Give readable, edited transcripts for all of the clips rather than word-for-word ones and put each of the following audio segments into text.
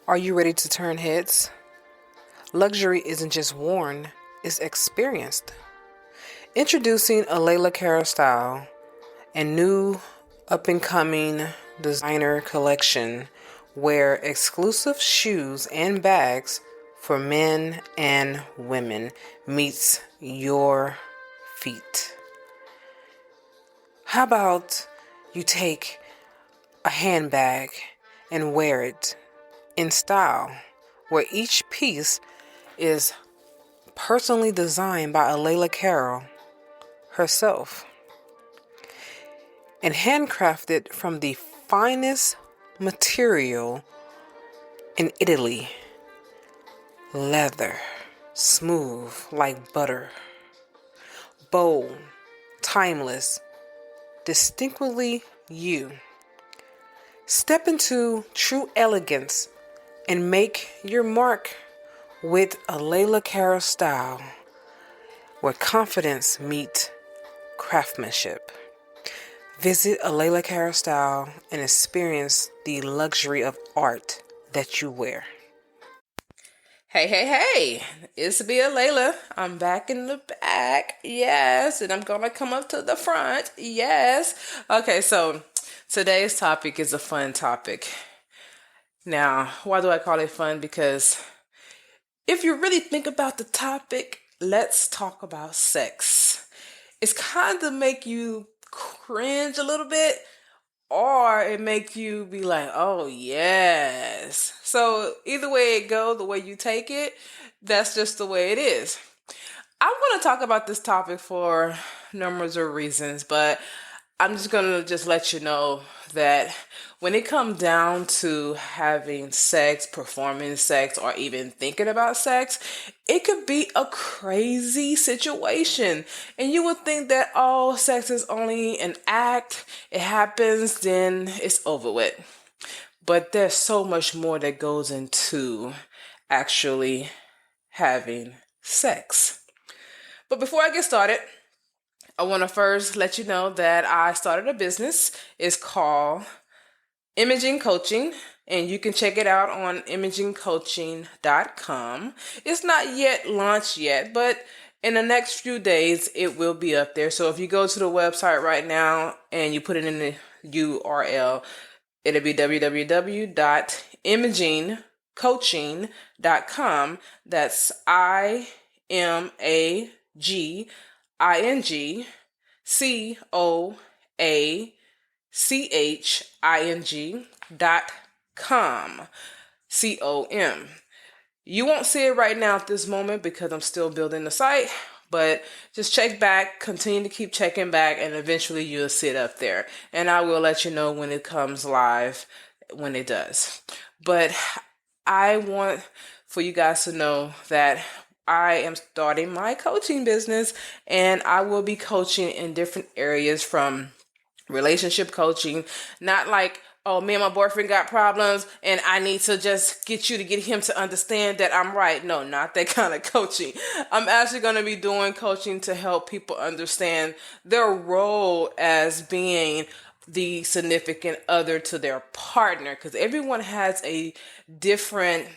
Are you ready to turn heads? Luxury isn't just worn, it's experienced. Introducing a Layla Cara style and new up-and-coming designer collection where exclusive shoes and bags for men and women meets your feet. How about you take a handbag and wear it in style, where each piece is personally designed by Layla Carroll herself and handcrafted from the finest material in Italy. Leather, smooth like butter, bold, timeless, distinctly you. Step into true elegance and make your mark with a Layla Cara style where confidence meets craftsmanship. Visit a Layla Cara style and experience the luxury of art that you wear. Hey, it's me, Layla. I'm back in the back, yes, and I'm gonna come up to the front, yes. Okay, so today's topic is a fun topic. Now, why do I call it fun? Because if you really think about the topic, let's talk about sex. It's kind of make you cringe a little bit, or it make you be like, oh yes. So either way it go, the way you take it, that's just the way it is. I'm going to talk about this topic for numbers of reasons, but I'm just going to just let you know that when it comes down to having sex, performing sex, or even thinking about sex, it could be a crazy situation. And you would think that, oh, sex is only an act. It happens, then it's over with. But there's so much more that goes into actually having sex. But before I get started, I want to first let you know that I started a business. It's called Imaging Coaching, and you can check it out on imagingcoaching.com. It's not yet launched yet, but in the next few days, it will be up there. So if you go to the website right now and you put it in the URL, it'll be www.imagingcoaching.com. That's imagingcoaching.com. COM. You won't see it right now at this moment because I'm still building the site, but just check back, continue to keep checking back, and eventually you'll see it up there. And I will let you know when it comes live, when it does. But I want for you guys to know that I am starting my coaching business, and I will be coaching in different areas, from relationship coaching, not like, oh, me and my boyfriend got problems and I need to just get you to get him to understand that I'm right. No, not that kind of coaching. I'm actually going to be doing coaching to help people understand their role as being the significant other to their partner, because everyone has a different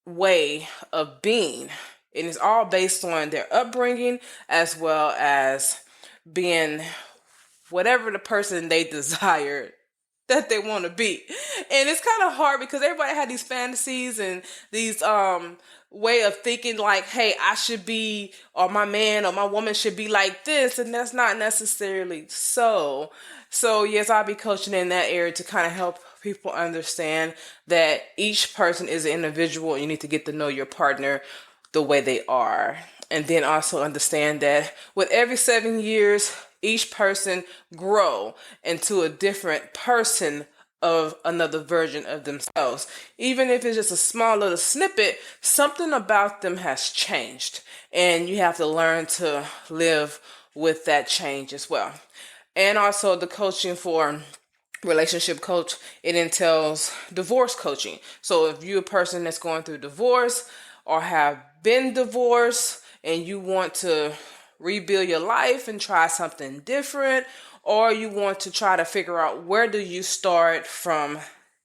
way of being, and it's all based on their upbringing as well as being whatever the person they desire that they want to be. And it's kind of hard because everybody had these fantasies and these way of thinking like, hey, I should be, or my man or my woman should be like this, and that's not necessarily so. So yes, I'll be coaching in that area to kind of help people understand that each person is an individual and you need to get to know your partner the way they are. And then also understand that with every 7 years, each person grow into a different person of another version of themselves. Even if it's just a small little snippet, something about them has changed. And you have to learn to live with that change as well. And also the coaching for relationship coach, it entails divorce coaching. So if you're a person that's going through divorce or have been divorced and you want to rebuild your life and try something different, or you want to try to figure out where do you start from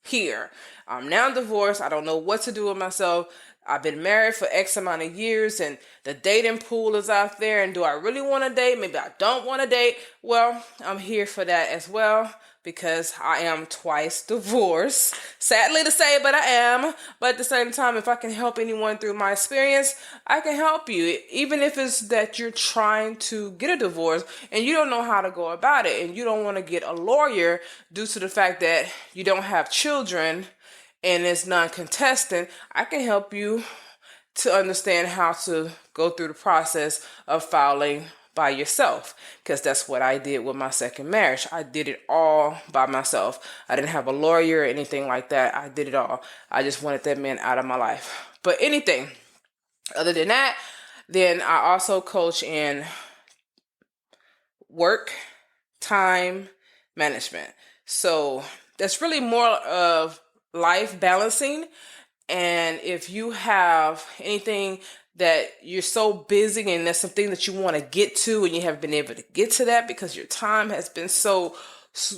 here. I'm now divorced. I don't know what to do with myself. I've been married for X amount of years and the dating pool is out there. And do I really want to date? Maybe I don't want to date. Well, I'm here for that as well because I am twice divorced. Sadly to say, but I am. But at the same time, if I can help anyone through my experience, I can help you. Even if it's that you're trying to get a divorce and you don't know how to go about it and you don't want to get a lawyer due to the fact that you don't have children and it's non-contestant, I can help you to understand how to go through the process of filing by yourself, because that's what I did with my second marriage. I did it all by myself. I didn't have a lawyer or anything like that. I did it all. I just wanted that man out of my life. But anything other than that, then I also coach in work, time management. So that's really more of life balancing. And if you have anything that you're so busy and there's something that you want to get to and you haven't been able to get to that because your time has been so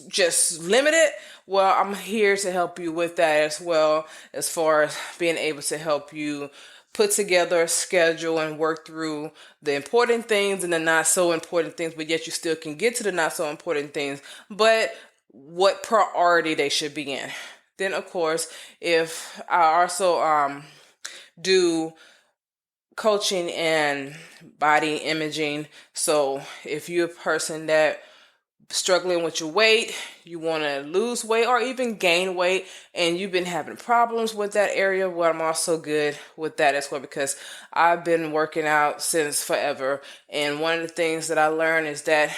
just limited, well, I'm here to help you with that as well, as far as being able to help you put together a schedule and work through the important things and the not so important things, but yet you still can get to the not so important things, but what priority they should be in. Then, of course, if I also do coaching and body imaging. So if you're a person that struggling with your weight, you want to lose weight or even gain weight, and you've been having problems with that area, well, I'm also good with that as well because I've been working out since forever. And one of the things that I learned is that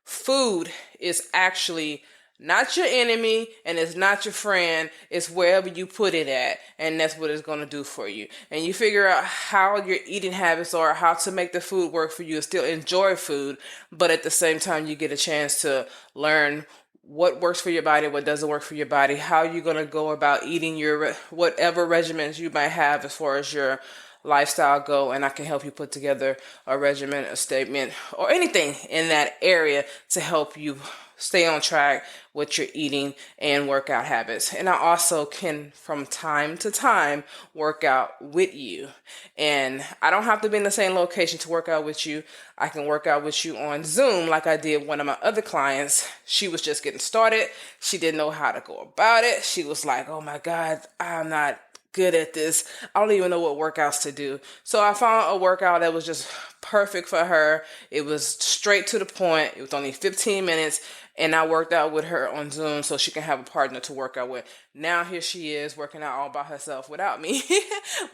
food is actually not your enemy and it's not your friend. It's wherever you put it at, and that's what it's going to do for you. And you figure out how your eating habits are, how to make the food work for you and still enjoy food, but at the same time you get a chance to learn what works for your body, what doesn't work for your body, how you're going to go about eating your whatever regimens you might have as far as your lifestyle go. And I can help you put together a regimen, a statement, or anything in that area to help you stay on track with your eating and workout habits. And I also can, from time to time, work out with you. And I don't have to be in the same location to work out with you. I can work out with you on Zoom like I did one of my other clients. She was just getting started. She didn't know how to go about it. She was like, oh my God, I'm not good at this. I don't even know what workouts to do. So I found a workout that was just perfect for her. It was straight to the point. It was only 15 minutes. And I worked out with her on Zoom so she can have a partner to work out with. Now here she is working out all by herself without me.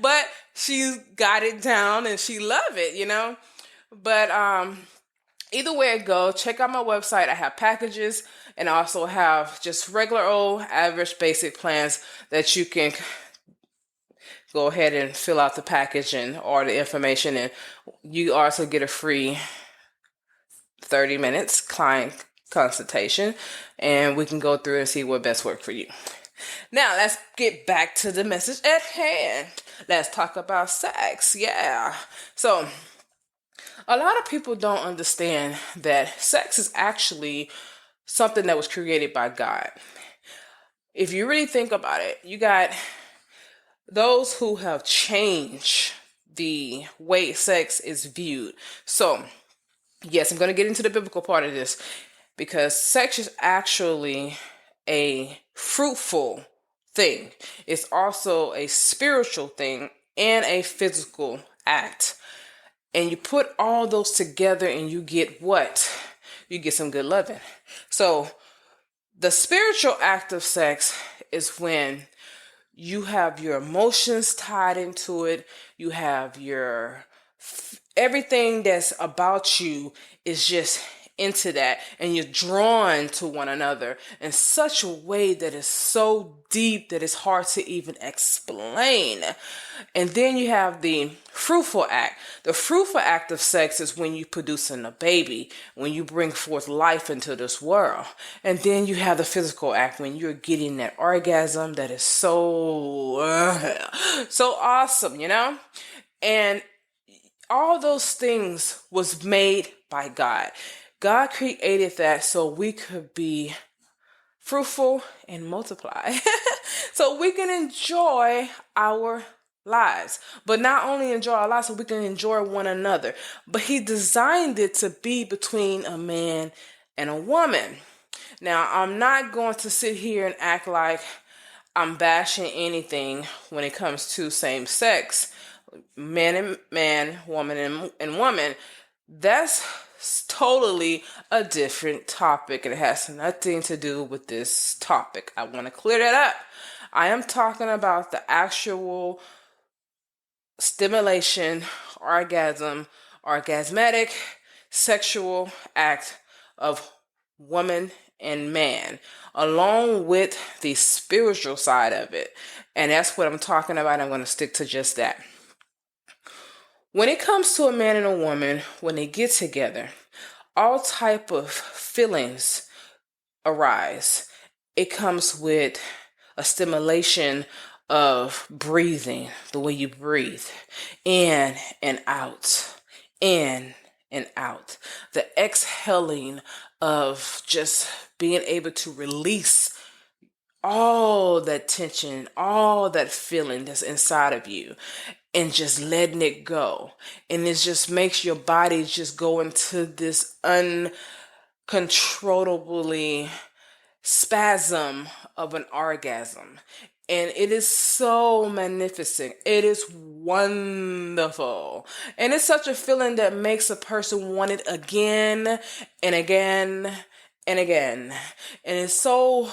But she's got it down and she loved it, you know. But either way it goes, check out my website. I have packages and I also have just regular old average basic plans that you can go ahead and fill out the package and or the information, and you also get a free 30 minutes client consultation, and we can go through and see what best works for you. Now, let's get back to the message at hand. Let's talk about sex. Yeah. So, a lot of people don't understand that sex is actually something that was created by God. If you really think about it, you got those who have changed the way sex is viewed. So, yes, I'm going to get into the biblical part of this because sex is actually a fruitful thing. It's also a spiritual thing and a physical act. And you put all those together and you get what? You get some good loving. So, the spiritual act of sex is when you have your emotions tied into it. You have your everything that's about you is just into that, and you're drawn to one another in such a way that is so deep that it's hard to even explain. And then you have the fruitful act. The fruitful act of sex is when you producing a baby, when you bring forth life into this world. And then you have the physical act when you're getting that orgasm that is so awesome, you know? And all those things was made by God. God created that so we could be fruitful, and multiply. So we can enjoy our lives. But not only enjoy our lives, so we can enjoy one another. But he designed it to be between a man and a woman. Now, I'm not going to sit here and act like I'm bashing anything when it comes to same sex, man and man, woman and woman. That's totally a different topic. It has nothing to do with this topic. I want to clear that up. I am talking about the actual stimulation, orgasmatic sexual act of woman and man, along with the spiritual side of it. And that's what I'm talking about. I'm going to stick to just that. When it comes to a man and a woman, when they get together, all type of feelings arise. It comes with a stimulation of breathing, the way you breathe, in and out, in and out. The exhaling of just being able to release all that tension, all that feeling that's inside of you, and just letting it go. And it just makes your body just go into this uncontrollably spasm of an orgasm. And it is so magnificent. It is wonderful. And it's such a feeling that makes a person want it again and again and again. And it's so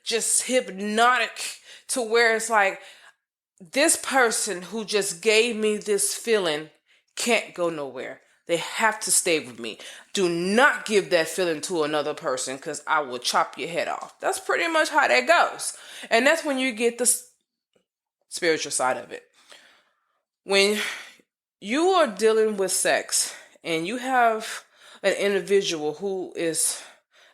just hypnotic to where it's like, this person who just gave me this feeling can't go nowhere. They have to stay with me. Do not give that feeling to another person, because I will chop your head off. That's pretty much how that goes. And that's when you get the spiritual side of it. When you are dealing with sex and you have an individual who is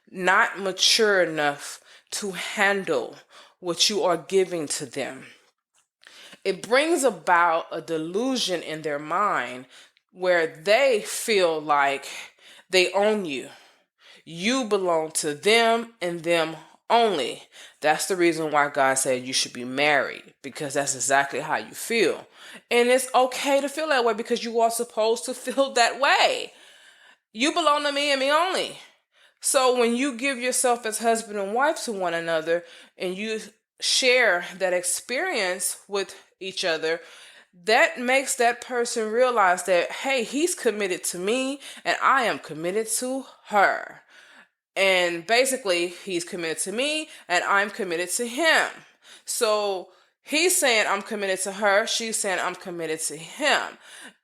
not mature enough to handle what you are giving to them, it brings about a delusion in their mind where they feel like they own you. You belong to them and them only. That's the reason why God said you should be married, because that's exactly how you feel. And it's okay to feel that way, because you are supposed to feel that way. You belong to me and me only. So when you give yourself as husband and wife to one another, and you share that experience with each other, that makes that person realize that, hey, he's committed to me and I am committed to her. And basically, he's committed to me and I'm committed to him. So he's saying I'm committed to her, she's saying I'm committed to him.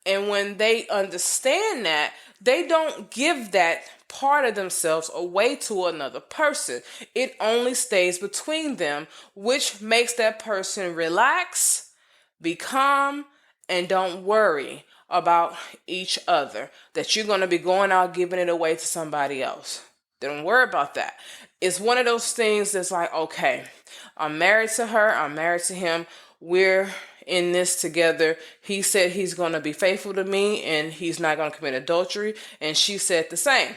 And when they understand that, they don't give that part of themselves away to another person. It only stays between them, which makes that person relax, be calm, and don't worry about each other, that you're going to be going out giving it away to somebody else. Don't worry about that. It's one of those things that's like, okay, I'm married to her, I'm married to him, we're in this together. He said he's going to be faithful to me and he's not going to commit adultery, and she said the same.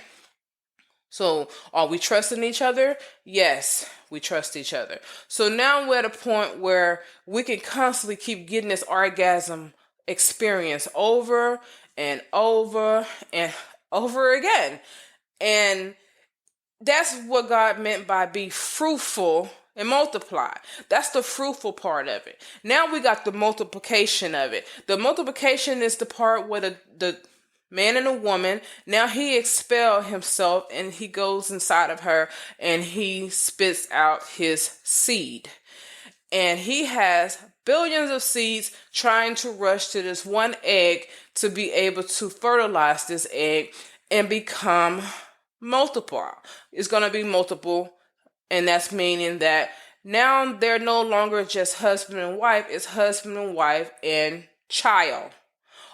So are we trusting each other? Yes, we trust each other. So now we're at a point where we can constantly keep getting this orgasm experience over and over and over again. And that's what God meant by be fruitful and multiply. That's the fruitful part of it. Now we got the multiplication of it. The multiplication is the part where the man and a woman, now he expelled himself and he goes inside of her and he spits out his seed. And he has billions of seeds trying to rush to this one egg to be able to fertilize this egg and become multiple. It's going to be multiple, and that's meaning that now they're no longer just husband and wife, it's husband and wife and child,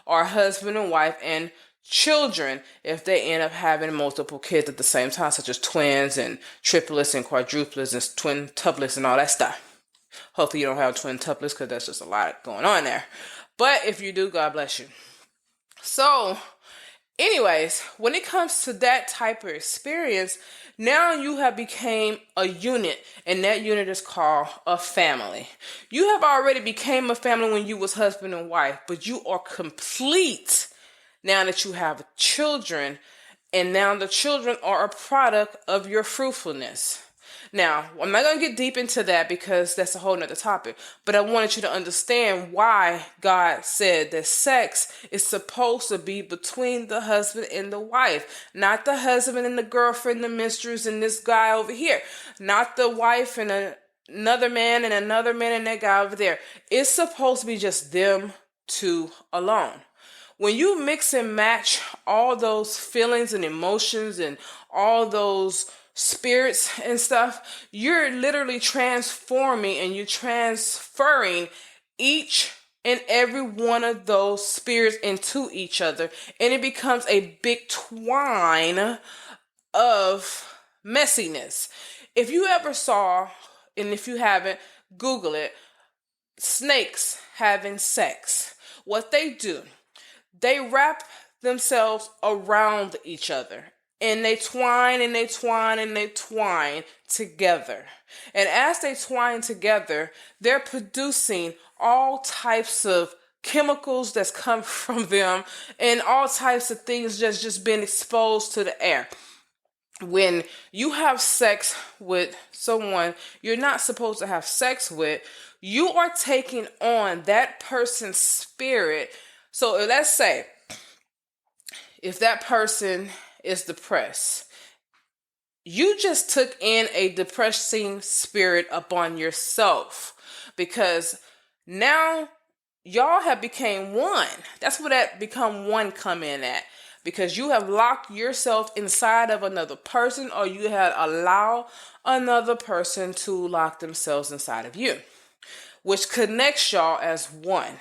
or husband and wife and children if they end up having multiple kids at the same time, such as twins and triplets and quadruplets and twin tuplets and all that stuff. Hopefully you don't have twin tuplets, because that's just a lot going on there. But if you do, God bless you. So anyways, when it comes to that type of experience, Now you have became a unit, and that unit is called a family. You have already became a family when you was husband and wife, but you are complete now that you have children, and now the children are a product of your fruitfulness. Now, I'm not going to get deep into that because that's a whole nother topic, but I wanted you to understand why God said that sex is supposed to be between the husband and the wife, not the husband and the girlfriend, the mistress, and this guy over here, not the wife and another man and that guy over there. It's supposed to be just them two alone. When you mix and match all those feelings and emotions and all those spirits and stuff, you're literally transforming and you're transferring each and every one of those spirits into each other, and it becomes a big twine of messiness. If you ever saw, and if you haven't, Google it, snakes having sex. What they do, they wrap themselves around each other, and they twine and they twine and they twine together. And as they twine together, they're producing all types of chemicals that's come from them, and all types of things just being exposed to the air. When you have sex with someone you're not supposed to have sex with, you are taking on that person's spirit. So let's say if that person is depressed, you just took in a depressing spirit upon yourself, because now y'all have became one. That's where that become one come in at, because you have locked yourself inside of another person, or you had allowed another person to lock themselves inside of you, which connects y'all as one.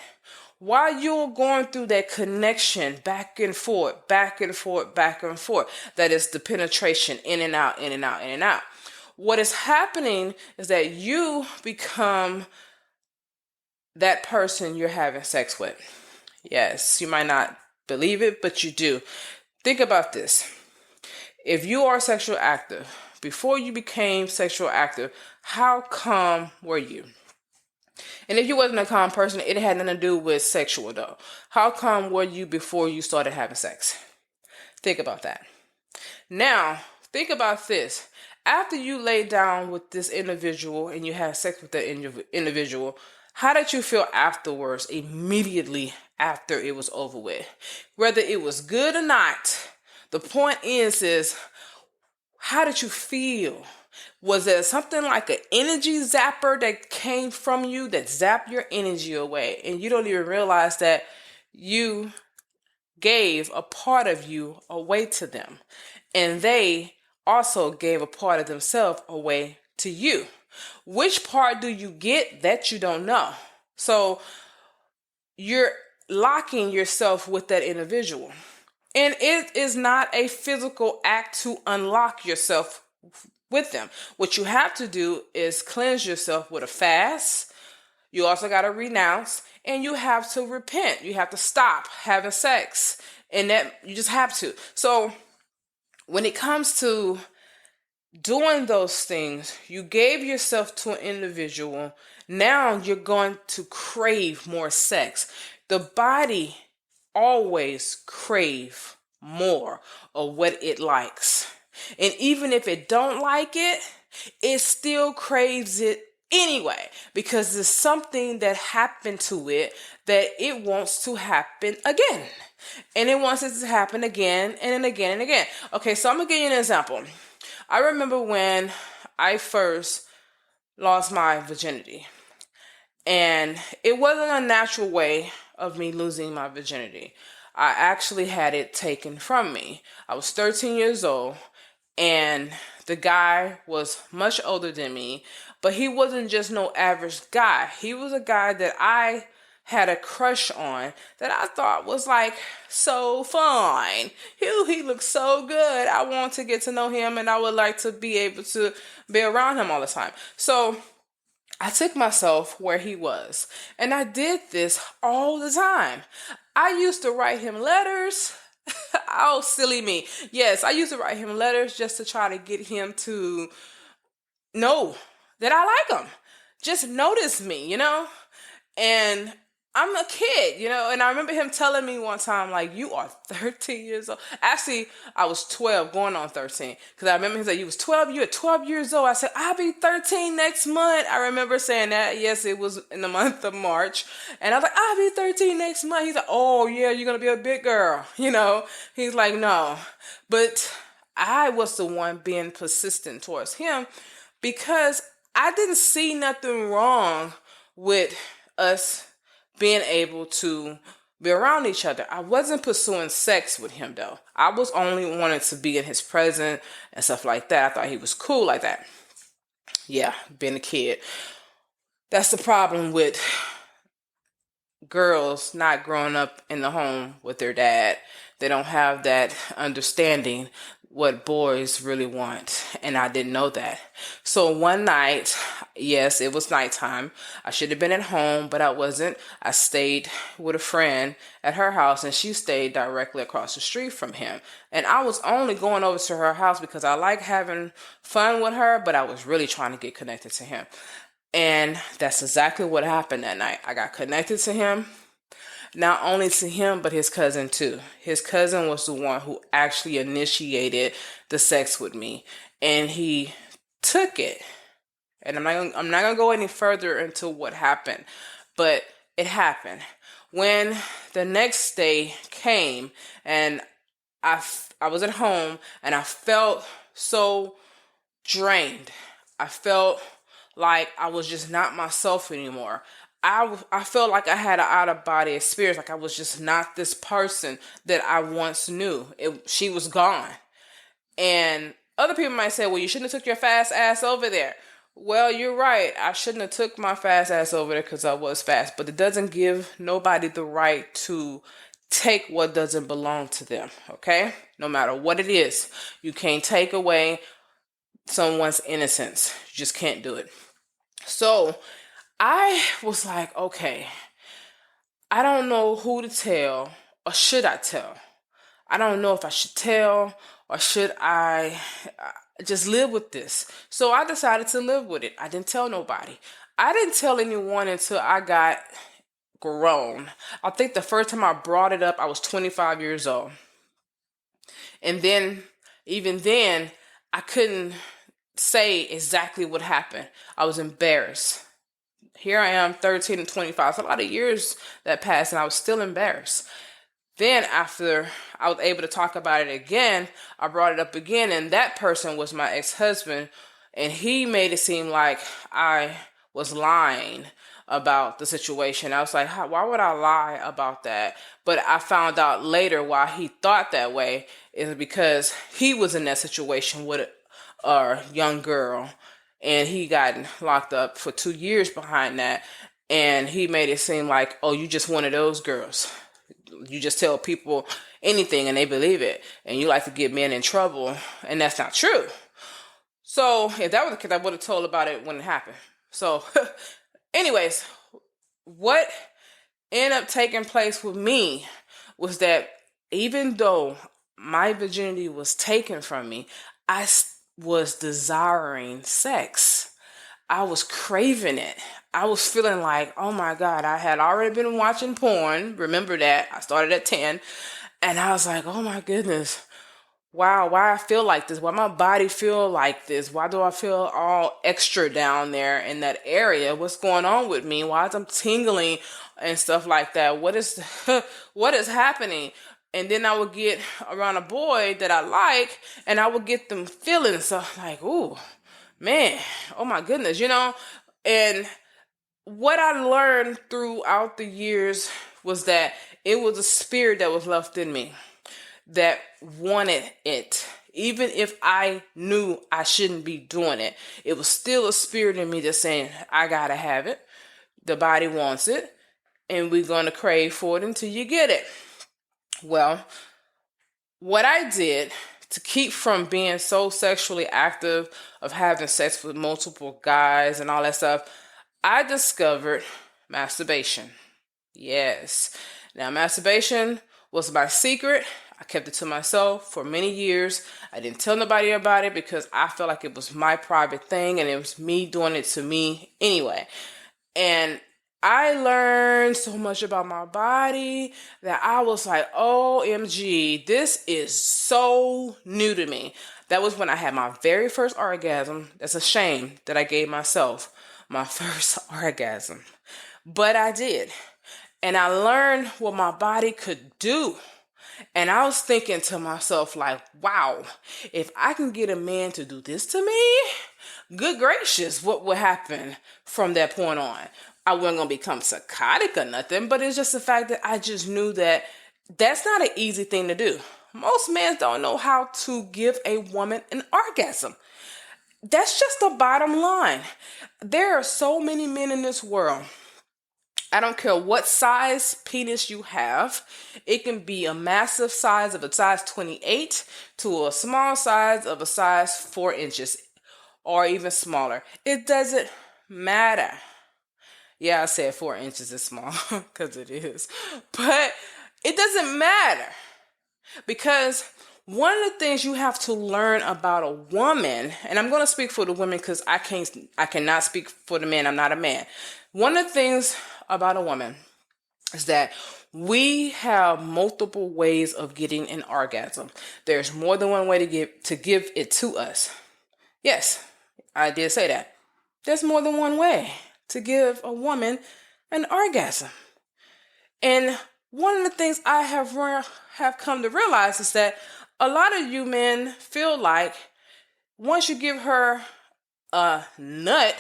While you're going through that connection back and forth, back and forth, back and forth, that is the penetration in and out, in and out, in and out. What is happening is that you become that person you're having sex with. Yes, you might not believe it, but you do. Think about this. If you are sexual active, before you became sexual active, how calm were you? And if you wasn't a calm person, it had nothing to do with sexual though. How calm were you before you started having sex? Think about that. Now, think about this. After you lay down with this individual and you had sex with that individual, how did you feel afterwards, immediately after it was over with? Whether it was good or not, the point is how did you feel? Was there something like an energy zapper that came from you that zapped your energy away, and you don't even realize that you gave a part of you away to them, and they also gave a part of themselves away to you? Which part do you get that you don't know? So you're locking yourself with that individual, and it is not a physical act to unlock yourself with them. What you have to do is cleanse yourself with a fast. You also got to renounce, and you have to repent. You have to stop having sex, and that you just have to. So when it comes to doing those things, you gave yourself to an individual. Now you're going to crave more sex. The body always crave more of what it likes. And even if it don't like it, it still craves it anyway, because there's something that happened to it that it wants to happen again. And it wants it to happen again and again and again. Okay, so I'm going to give you an example. I remember when I first lost my virginity. And it wasn't a natural way of me losing my virginity. I actually had it taken from me. I was 13 years old, and the guy was much older than me, but he wasn't just no average guy. He was a guy that I had a crush on, that I thought was like so fine. He looked so good. I wanted to get to know him, and I would like to be able to be around him all the time. So I took myself where he was, and I did this all the time. I used to write him letters Oh, silly me. Yes, I used to write him letters just to try to get him to know that I like him. Just notice me, And I'm a kid, and I remember him telling me one time, like, you are 13 years old. Actually, I was 12 going on 13. Because I remember he said, you was 12, you're 12 years old. I said, I'll be 13 next month. I remember saying that. Yes, it was in the month of March. And I was like, I'll be 13 next month. He's like, oh, yeah, you're going to be a big girl, He's like, no. But I was the one being persistent towards him because I didn't see nothing wrong with us being able to be around each other. I wasn't pursuing sex with him though. I was only wanting to be in his presence and stuff like that. I thought he was cool like that. Yeah, being a kid. That's the problem with girls not growing up in the home with their dad. They don't have that understanding what boys really want, and I didn't know that. So one night, yes, it was nighttime. I should have been at home, but I wasn't. I stayed with a friend at her house, and she stayed directly across the street from him. And I was only going over to her house because I like having fun with her, but I was really trying to get connected to him. And that's exactly what happened that night. I got connected to him. Not only to him, but his cousin too. His cousin was the one who actually initiated the sex with me. And he took it. And I'm not gonna go any further into what happened. But it happened. When the next day came and I was at home and I felt so drained. I felt like I was just not myself anymore. I felt like I had an out of body experience, like I was just not this person that I once knew. She was gone. And other people might say, well, you shouldn't have took your fast ass over there. Well, you're right. I shouldn't have took my fast ass over there because I was fast. But it doesn't give nobody the right to take what doesn't belong to them, okay? No matter what it is. You can't take away someone's innocence. You just can't do it. So I was like, okay, I don't know who to tell, or should I tell? I don't know if I should tell or should I just live with this. So I decided to live with it. I didn't tell nobody. I didn't tell anyone until I got grown. I think the first time I brought it up, I was 25 years old. And then, even then, I couldn't say exactly what happened. I was embarrassed. Here I am, 13 and 25. It's a lot of years that passed, and I was still embarrassed. Then after I was able to talk about it again, I brought it up again, and that person was my ex-husband, and he made it seem like I was lying about the situation. I was like, why would I lie about that? But I found out later why he thought that way is because he was in that situation with a young girl, and he got locked up for 2 years behind that, and he made it seem like, oh, you just one of those girls. You just tell people anything and they believe it, and you like to get men in trouble, and that's not true. So if that was the case, I would have told about it when it happened. So anyways, what ended up taking place with me was that even though my virginity was taken from me, I was desiring sex. I was craving it. I was feeling like, oh my God, I had already been watching porn. Remember that. I started at 10. And I was like, oh my goodness. Wow, why I feel like this? Why my body feel like this? Why do I feel all extra down there in that area? What's going on with me? Why is I'm tingling and stuff like that? What is what is happening? And then I would get around a boy that I like, and I would get them feelings. So like, ooh, man, oh my goodness, And what I learned throughout the years was that it was a spirit that was left in me that wanted it. Even if I knew I shouldn't be doing it, it was still a spirit in me that's saying, I gotta have it. The body wants it, and we're gonna crave for it until you get it. Well, what I did to keep from being so sexually active, of having sex with multiple guys and all that stuff, I discovered masturbation. Yes. Now, masturbation was my secret. I kept it to myself for many years. I didn't tell nobody about it because I felt like it was my private thing and it was me doing it to me anyway. And I learned so much about my body that I was like, OMG, this is so new to me. That was when I had my very first orgasm. That's a shame that I gave myself my first orgasm. But I did. And I learned what my body could do. And I was thinking to myself, like, wow, if I can get a man to do this to me, good gracious, what would happen from that point on? I wasn't going to become psychotic or nothing, but it's just the fact that I just knew that that's not an easy thing to do. Most men don't know how to give a woman an orgasm. That's just the bottom line. There are so many men in this world. I don't care what size penis you have. It can be a massive size of a size 28 to a small size of a size 4 inches or even smaller. It doesn't matter. Yeah, I said 4 inches is small because it is. But it doesn't matter because one of the things you have to learn about a woman, and I'm going to speak for the women because I cannot speak for the man. I'm not a man. One of the things about a woman is that we have multiple ways of getting an orgasm. There's more than one way to give it to us. Yes, I did say that. There's more than one way to give a woman an orgasm. And one of the things I have come to realize is that a lot of you men feel like once you give her a nut,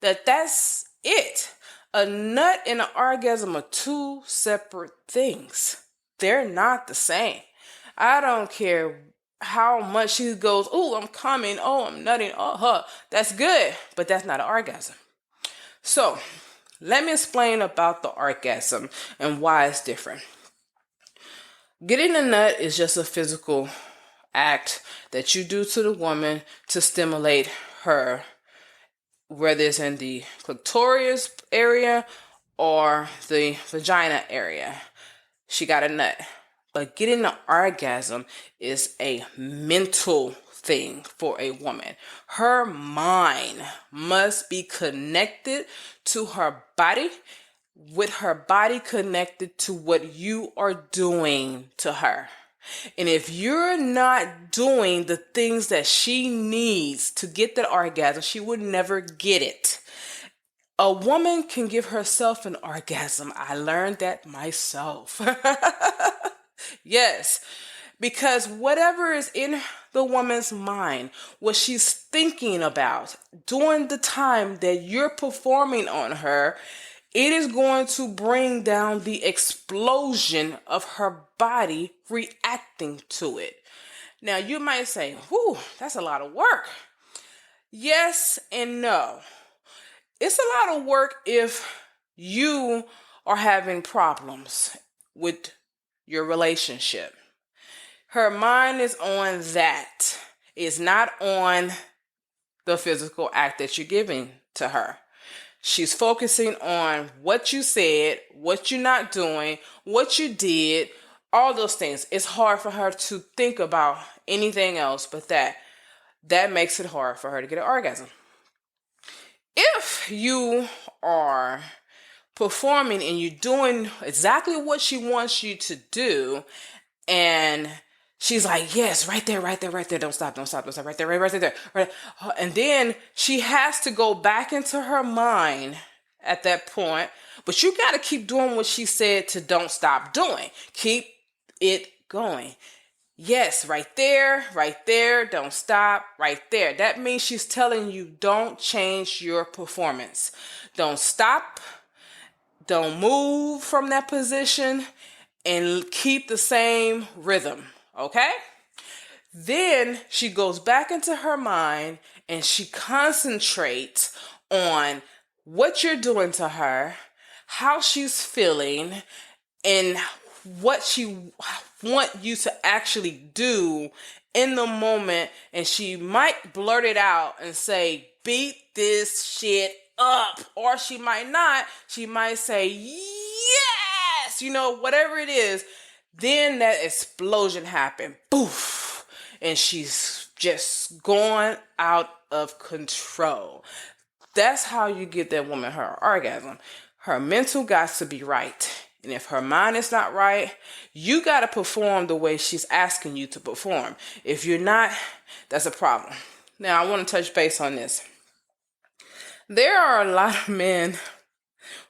that's it. A nut and an orgasm are two separate things. They're not the same. I don't care how much she goes, oh, I'm coming, oh, I'm nutting, that's good, but that's not an orgasm. So, let me explain about the orgasm and why it's different. Getting a nut is just a physical act that you do to the woman to stimulate her, whether it's in the clitoris area or the vagina area. She got a nut. But getting an orgasm is a mental thing for a woman. Her mind must be connected to her body, with her body connected to what you are doing to her. And if you're not doing the things that she needs to get that orgasm, she would never get it. A woman can give herself an orgasm. I learned that myself. Yes, because whatever is in the woman's mind, what she's thinking about during the time that you're performing on her, it is going to bring down the explosion of her body reacting to it. Now, you might say, whew, that's a lot of work. Yes and no. It's a lot of work if you are having problems with your relationship. Her mind is on that. It's not on the physical act that you're giving to her. She's focusing on what you said, what you're not doing, what you did, all those things. It's hard for her to think about anything else but that. That makes it hard for her to get an orgasm. If you are performing and you're doing exactly what she wants you to do, and she's like, yes, right there, don't stop, right there. Right. And then she has to go back into her mind at that point, but you got to keep doing what she said to don't stop doing. Keep it going. Yes, right there, don't stop, right there. That means she's telling you don't change your performance. Don't stop, don't move from that position, and keep the same rhythm, okay? Then she goes back into her mind and she concentrates on what you're doing to her, how she's feeling, and what she want you to actually do in the moment. And she might blurt it out and say, beat this shit up. Or she might not. She might say, yes, whatever it is. Then that explosion happened. Boof. And she's just going out of control. That's how you get that woman her orgasm. Her mental got to be right. And if her mind is not right, you got to perform the way she's asking you to perform. If you're not, that's a problem. Now, I want to touch base on this. There are a lot of men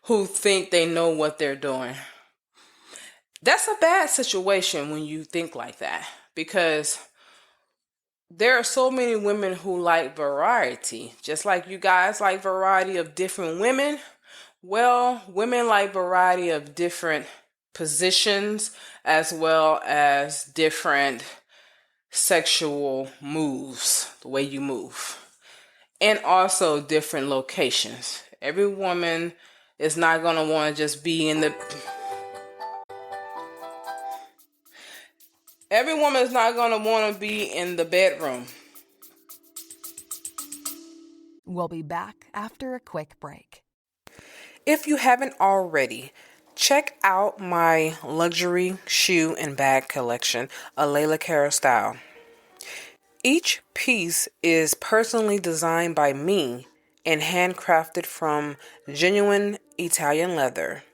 who think they know what they're doing. That's a bad situation when you think like that, because there are so many women who like variety. Just like you guys like variety of different women, well, women like variety of different positions as well as different sexual moves, the way you move, and also different locations. Every woman is not going to want to just be in the Every woman is not going to want to be in the bedroom. We'll be back after a quick break. If you haven't already, check out my luxury shoe and bag collection, a Layla Cara style. Each piece is personally designed by me and handcrafted from genuine Italian leather.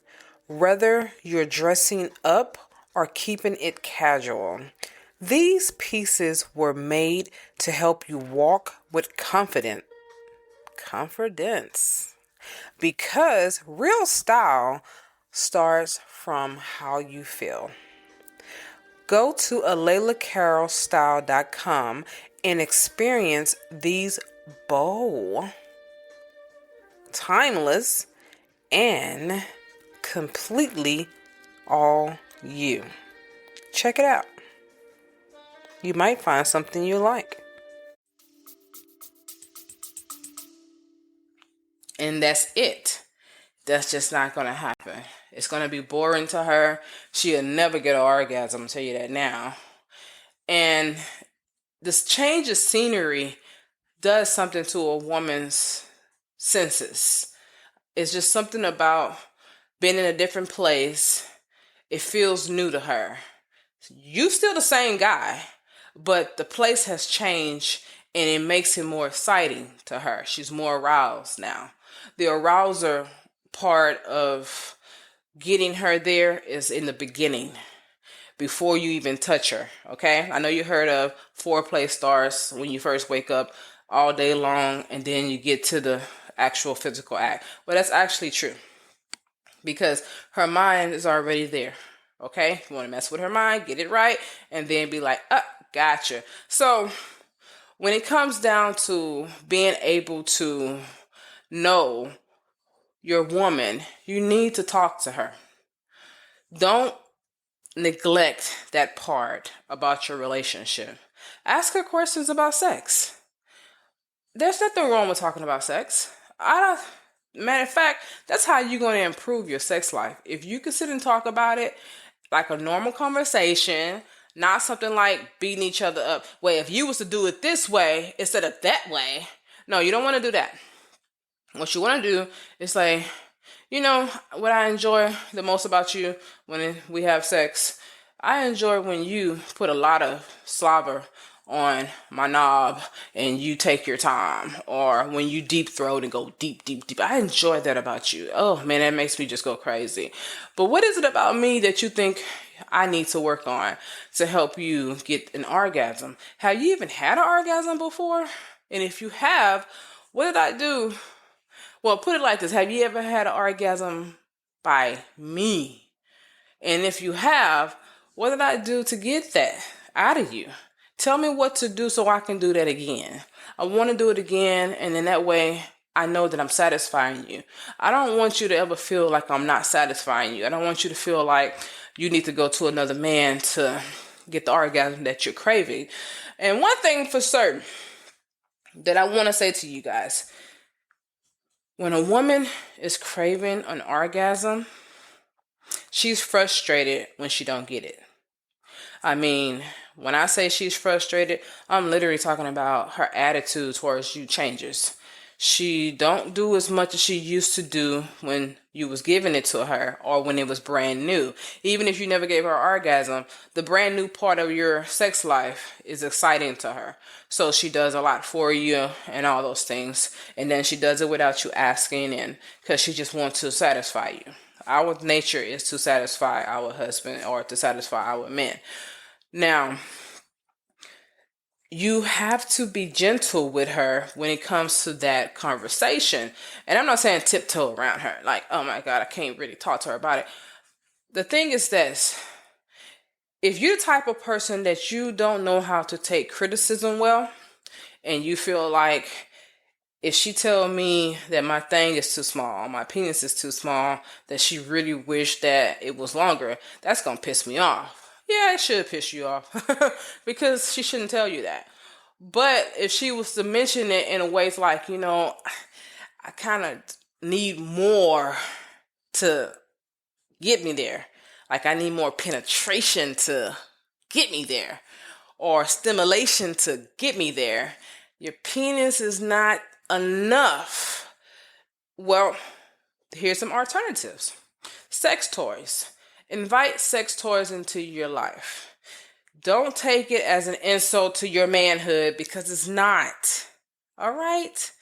Whether you're dressing up or keeping it casual, these pieces were made to help you walk with confidence. Because real style starts from how you feel. Go to alaylacarolstyle.com and experience these bold, timeless, and completely all you. Check it out. You might find something you like. And that's it. That's just not going to happen. It's going to be boring to her. She'll never get an orgasm, I'll tell you that now. And this change of scenery does something to a woman's senses. It's just something about being in a different place. It feels new to her. You still the same guy, but the place has changed and it makes it more exciting to her. She's more aroused now. The arouser part of getting her there is in the beginning, before you even touch her, okay? I know you heard of foreplay starts when you first wake up all day long and then you get to the actual physical act. But that's actually true because her mind is already there, okay? If you want to mess with her mind, get it right, and then be like, gotcha. So when it comes down to being able to know your woman, you need to talk to her. Don't neglect that part about your relationship. Ask her questions about sex. There's nothing wrong with talking about sex. Matter of fact, that's how you're going to improve your sex life. If you can sit and talk about it like a normal conversation, not something like beating each other up. Well, if you was to do it this way instead of that way, no, you don't want to do that. What you want to do is say, you know, what I enjoy the most about you when we have sex, I enjoy when you put a lot of slobber on my knob and you take your time, or when you deep throat and go deep, deep, deep. I enjoy that about you. Oh man, that makes me just go crazy. But what is it about me that you think I need to work on to help you get an orgasm? Have you even had an orgasm before? And if you have, what did I do? Well, put it like this. Have you ever had an orgasm by me? And if you have, what did I do to get that out of you? Tell me what to do so I can do that again. I want to do it again, and in that way, I know that I'm satisfying you. I don't want you to ever feel like I'm not satisfying you. I don't want you to feel like you need to go to another man to get the orgasm that you're craving. And one thing for certain that I want to say to you guys, when a woman is craving an orgasm, she's frustrated when she don't get it. I mean, when I say she's frustrated, I'm literally talking about her attitude towards you changes. She don't do as much as she used to do when you was giving it to her or when it was brand new. Even if you never gave her orgasm, the brand new part of your sex life is exciting to her. So she does a lot for you and all those things. And then she does it without you asking, and because she just wants to satisfy you. Our nature is to satisfy our husband or to satisfy our men. Now, you have to be gentle with her when it comes to that conversation. And I'm not saying tiptoe around her, like, oh my God, I can't really talk to her about it. The thing is this: if you're the type of person that you don't know how to take criticism well, and you feel like if she tell me that my thing is too small, my penis is too small, that she really wish that it was longer, that's going to piss me off. Yeah, it should piss you off because she shouldn't tell you that. But if she was to mention it in a way like, I kind of need more to get me there. Like I need more penetration to get me there, or stimulation to get me there. Your penis is not enough. Well, here's some alternatives. Sex toys. Invite sex toys into your life. Don't take it as an insult to your manhood, because it's not. All right?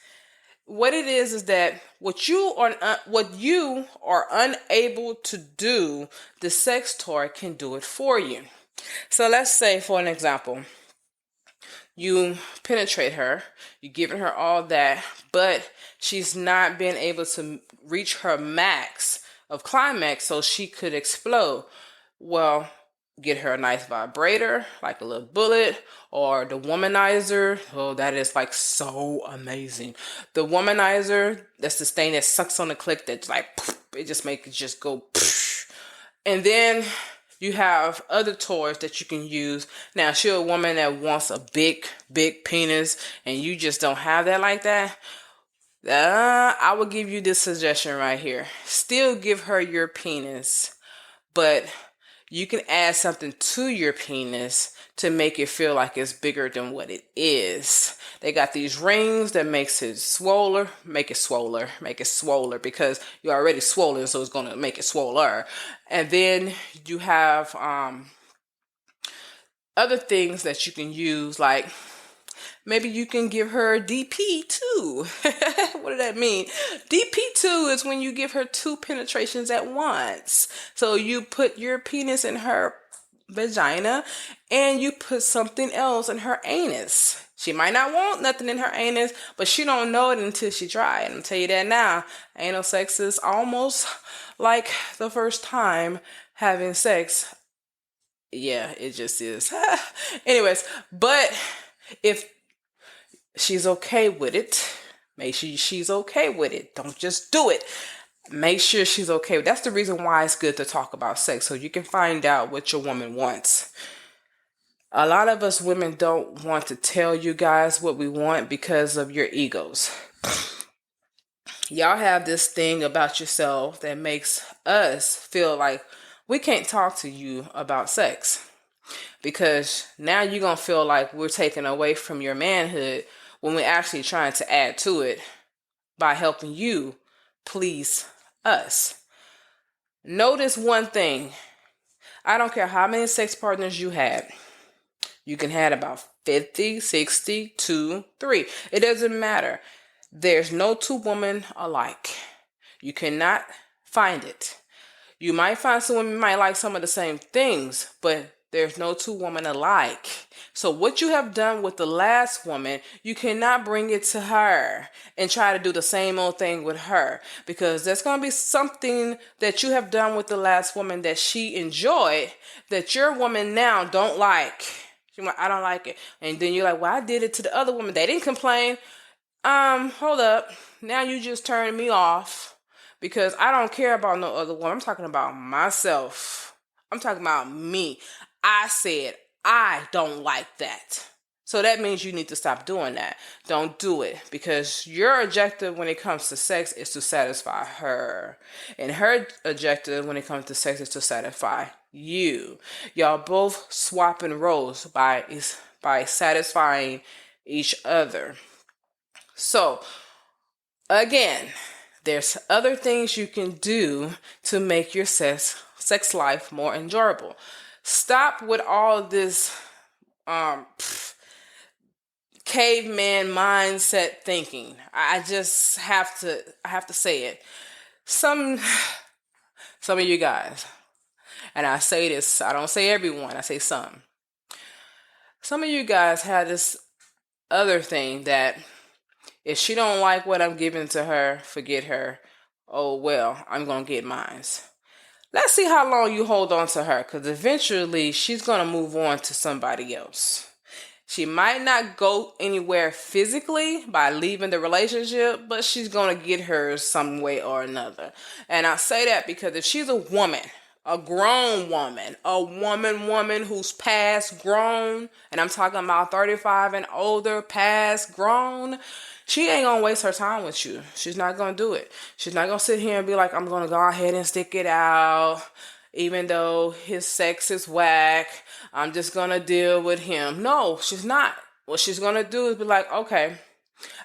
What it is that what you are unable to do, the sex toy can do it for you. So let's say, for an example, you penetrate her, you're giving her all that, but she's not being able to reach her max of climax so she could explode. Well, get her a nice vibrator, like a little bullet, or the womanizer. Oh, that is like so amazing. The womanizer, that's the thing that sucks on the clit, that's like, it just makes it just go. And then you have other toys that you can use. Now, if you're a woman that wants a big, big penis and you just don't have that like that, I will give you this suggestion right here. Still give her your penis, but you can add something to your penis to make it feel like it's bigger than what it is. They got these rings that makes it swoller, make it swoller because you're already swollen, so it's going to make it swoller. And then you have other things that you can use, like maybe you can give her DP2. What does that mean? DP2 is when you give her 2 penetrations at once. So you put your penis in her vagina and you put something else in her anus. She might not want nothing in her anus, but she don't know it until she try it. I'm gonna tell you that now. Anal sex is almost like the first time having sex. Yeah, it just is. Anyways, but if she's okay with it, make sure she's okay with it. Don't just do it. Make sure she's okay. That's the reason why it's good to talk about sex, so you can find out what your woman wants. A lot of us women don't want to tell you guys what we want because of your egos. Y'all have this thing about yourself that makes us feel like we can't talk to you about sex, because now you're going to feel like we're taking away from your manhood when we're actually trying to add to it by helping you please us. Notice one thing. I don't care how many sex partners you had. You can have about 50, 60, 2, 3. It doesn't matter. There's no 2 women alike. You cannot find it. You might find some women might like some of the same things, but there's no 2 women alike. So what you have done with the last woman, you cannot bring it to her and try to do the same old thing with her, because there's going to be something that you have done with the last woman that she enjoyed that your woman now don't like. She's like, I don't like it. And then you're like, well, I did it to the other woman. They didn't complain. Hold up. Now you just turned me off because I don't care about no other woman. I'm talking about myself. I'm talking about me. I said I don't like that. So that means you need to stop doing that. Don't do it, because your objective when it comes to sex is to satisfy her. And her objective when it comes to sex is to satisfy you. Y'all both swapping roles by satisfying each other. So Again, there's other things you can do to make your sex life more enjoyable. Stop with all this um, caveman mindset thinking. I have to say it. Some some of you guys, and I say this, I don't say everyone, I say some. Some of you guys have this other thing that if she don't like what I'm giving to her, forget her. Oh well, I'm gonna get mines. Let's see how long you hold on to her, because eventually she's gonna move on to somebody else. She might not go anywhere physically by leaving the relationship, but she's going to get hers some way or another. And I say that because if she's a woman, a grown woman, woman who's past grown, and I'm talking about 35 and older, past grown, she ain't going to waste her time with you. She's not going to do it. She's not going to sit here and be like, I'm going to go ahead and stick it out. Even though his sex is whack, I'm just gonna deal with him. No, she's not. What she's gonna do is be like, okay,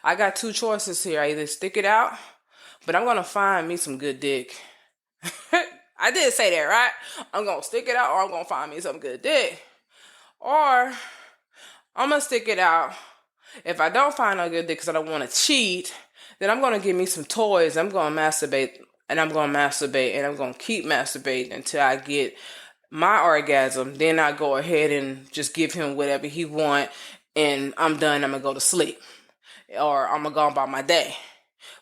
I got two choices here. I either stick it out, but I'm gonna find me some good dick. I did say that, right? I'm gonna stick it out, or I'm gonna find me some good dick. Or I'm gonna stick it out. If I don't find a good dick because I don't want to cheat, then I'm gonna give me some toys. I'm gonna masturbate, and I'm gonna masturbate, and I'm gonna keep masturbating until I get my orgasm. Then I go ahead and just give him whatever he want, and I'm done. I'm gonna go to sleep, or I'm gonna go about my day.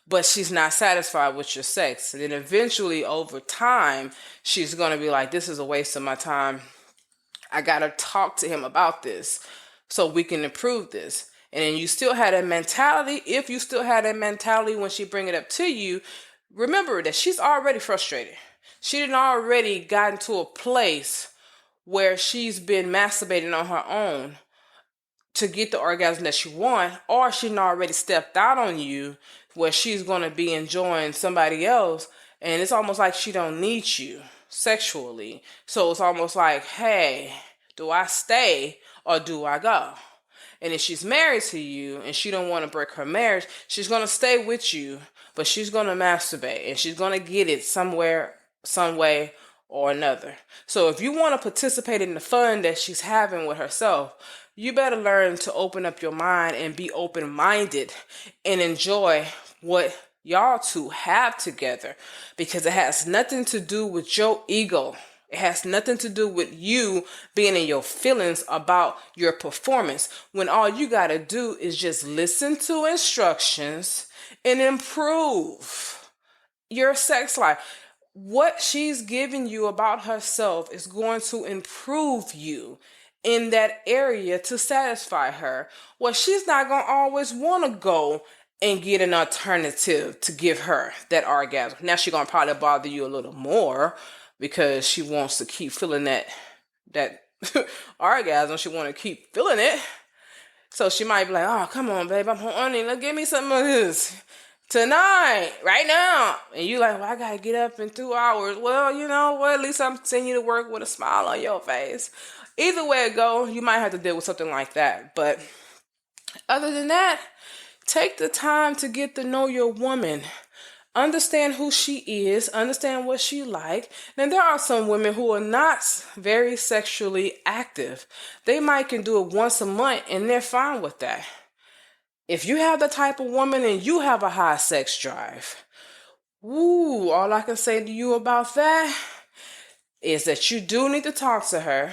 But she's not satisfied with your sex. And then eventually, over time, she's gonna be like, "This is a waste of my time. I gotta talk to him about this so we can improve this." And then you still had that mentality. If you still had that mentality when she bring it up to you, remember that she's already frustrated. She done already gotten to a place where she's been masturbating on her own to get the orgasm that she wants, or she done already stepped out on you where she's going to be enjoying somebody else, and it's almost like she don't need you sexually. So it's almost like, hey, do I stay or do I go? And if she's married to you and she don't want to break her marriage, she's going to stay with you, but she's going to masturbate, and she's going to get it somewhere, some way or another. So if you want to participate in the fun that she's having with herself, you better learn to open up your mind and be open-minded and enjoy what y'all two have together, because it has nothing to do with your ego. It has nothing to do with you being in your feelings about your performance, when all you got to do is just listen to instructions and improve your sex life. What she's giving you about herself is going to improve you in that area to satisfy her. Well, she's not going to always want to go and get an alternative to give her that orgasm. Now she's going to probably bother you a little more because she wants to keep feeling that orgasm. She want to keep feeling it. So she might be like, oh, come on, babe, I'm horny. Let's give me some of this tonight, right now. And you like, well, I got to get up in 2 hours. Well, you know what? At least I'm sending you to work with a smile on your face. Either way it go, you might have to deal with something like that. But other than that, take the time to get to know your woman. Understand who she is. Understand what she like. Now, there are some women who are not very sexually active. They might can do it once a month, and they're fine with that. If you have the type of woman and you have a high sex drive, all I can say to you about that is that you do need to talk to her.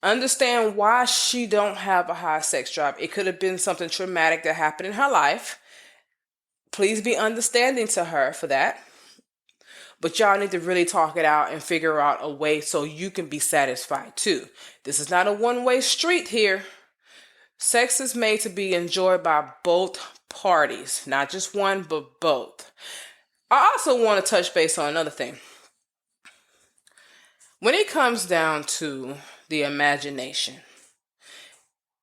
Understand why she don't have a high sex drive. It could have been something traumatic that happened in her life. Please be understanding to her for that. But y'all need to really talk it out and figure out a way so you can be satisfied too. This is not a one-way street here. Sex is made to be enjoyed by both parties, not just one, but both. I also want to touch base on another thing. When it comes down to the imagination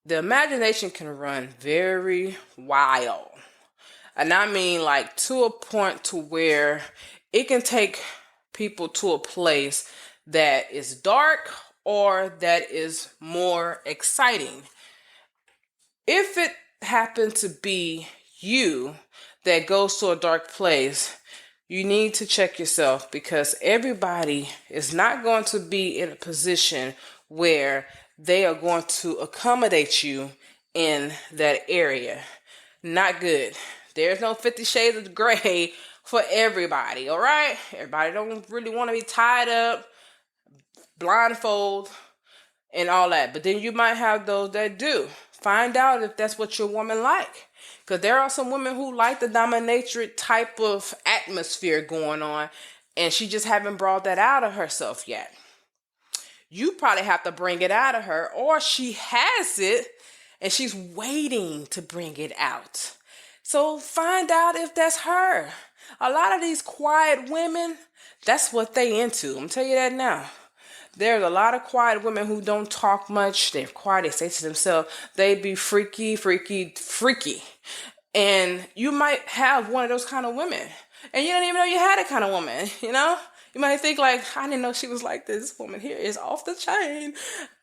can run very wild. And I mean like to a point to where it can take people to a place that is dark or that is more exciting. If it happened to be you that goes to a dark place, you need to check yourself, because everybody is not going to be in a position where they are going to accommodate you in that area. Not good. There's no 50 Shades of Grey for everybody, all right? Everybody don't really want to be tied up, blindfold, and all that. But then you might have those that do. Find out if that's what your woman like. Because there are some women who like the dominatrix type of atmosphere going on, and she just haven't brought that out of herself yet. You probably have to bring it out of her, or she has it and she's waiting to bring it out. So find out if that's her. A lot of these quiet women, that's what they into. I'm gonna tell you that now. There's a lot of quiet women who don't talk much. They're quiet. They say to themselves, they be freaky, freaky, freaky. And you might have one of those kind of women. And you didn't even know you had a kind of woman, you know? You might think like, I didn't know she was like this. This woman here is off the chain.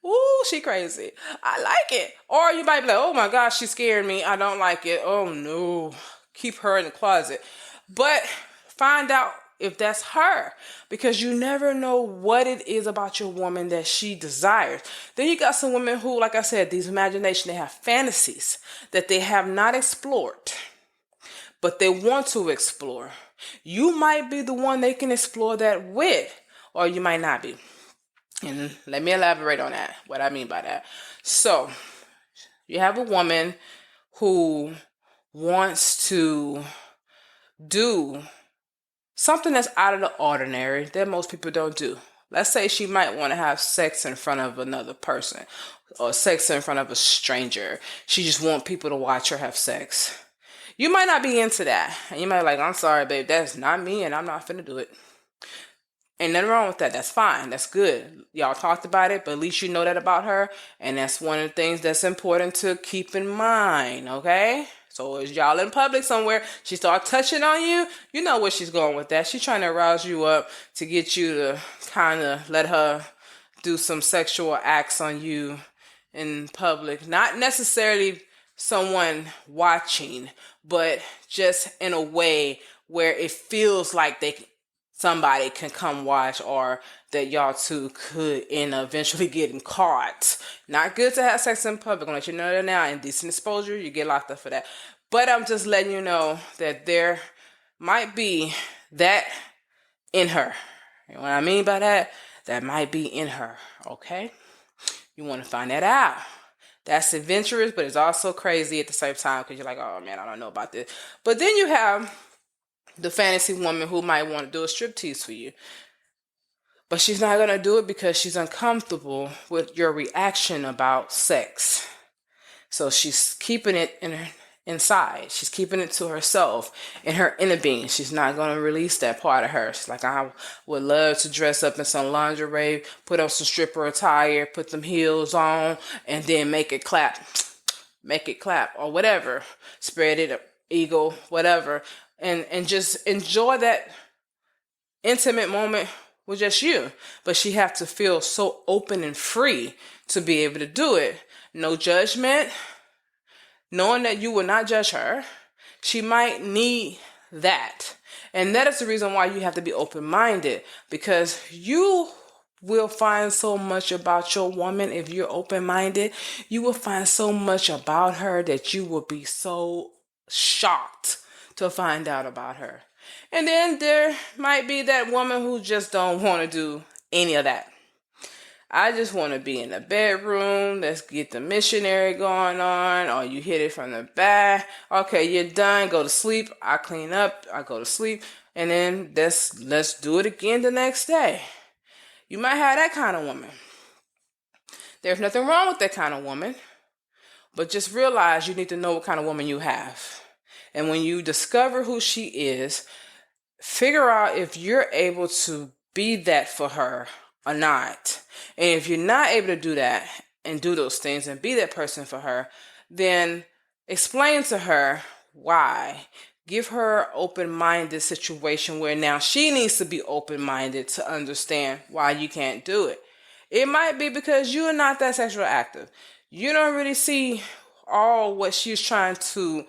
Ooh, she crazy. I like it. Or you might be like, oh my gosh, she scared me. I don't like it. Oh no. Keep her in the closet. But find out if that's her, because you never know what it is about your woman that she desires. Then you got some women who, like I said, these imagination, they have fantasies that they have not explored, but they want to explore. You might be the one they can explore that with, or you might not be. And let me elaborate on that, what I mean by that. So you have a woman who wants to do something that's out of the ordinary that most people don't do. Let's say she might want to have sex in front of another person, or sex in front of a stranger. She just wants people to watch her have sex. You might not be into that. And you might be like, I'm sorry, babe, that's not me and I'm not finna do it. Ain't nothing wrong with that. That's fine. That's good. Y'all talked about it, but at least you know that about her. And that's one of the things that's important to keep in mind, okay? So as y'all in public somewhere, she start touching on you, you know where she's going with that. She's trying to arouse you up to get you to kind of let her do some sexual acts on you in public. Not necessarily someone watching, but just in a way where it feels like somebody can come watch, or that y'all two could end up eventually getting caught. Not good to have sex in public. I'm gonna let you know that now. Indecent exposure, you get locked up for that. But I'm just letting you know that there might be that in her. And what I mean by that, that might be in her, okay? You want to find that out. That's adventurous, but it's also crazy at the same time, because you're like, oh man, I don't know about this. But then you have the fantasy woman who might want to do a striptease for you. But she's not going to do it because she's uncomfortable with your reaction about sex. So she's keeping it inside. She's keeping it to herself, in her inner being. She's not going to release that part of her. She's like, I would love to dress up in some lingerie, put on some stripper attire, put them heels on, and then make it clap. Make it clap, or whatever. Spread it, eagle, whatever. And just enjoy that intimate moment with just you. But she have to feel so open and free to be able to do it. No judgment. Knowing that you will not judge her. She might need that. And that is the reason why you have to be open-minded. Because you will find so much about your woman if you're open-minded. You will find so much about her that you will be so shocked to find out about her. And then there might be that woman who just don't want to do any of that. I just want to be in the bedroom. Let's get the missionary going on. Or you hit it from the back. Okay, you're done. Go to sleep. I clean up. I go to sleep. And then let's do it again the next day. You might have that kind of woman. There's nothing wrong with that kind of woman. But just realize you need to know what kind of woman you have. And when you discover who she is, figure out if you're able to be that for her or not. And if you're not able to do that and do those things and be that person for her, then explain to her why. Give her an open-minded situation where now she needs to be open-minded to understand why you can't do it. It might be because you're not that sexually active. You don't really see all what she's trying to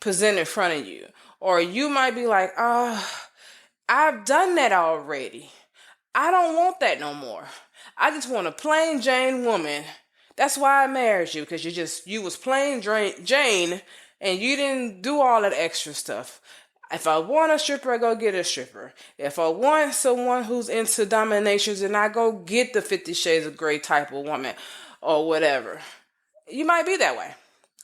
present in front of you. Or you might be like, I've done that already. I don't want that no more. I just want a plain Jane woman. That's why I married you, because you was plain Jane, and you didn't do all that extra stuff. If I want a stripper, I go get a stripper. If I want someone who's into dominations, then I go get the 50 Shades of Grey type of woman or whatever. You might be that way.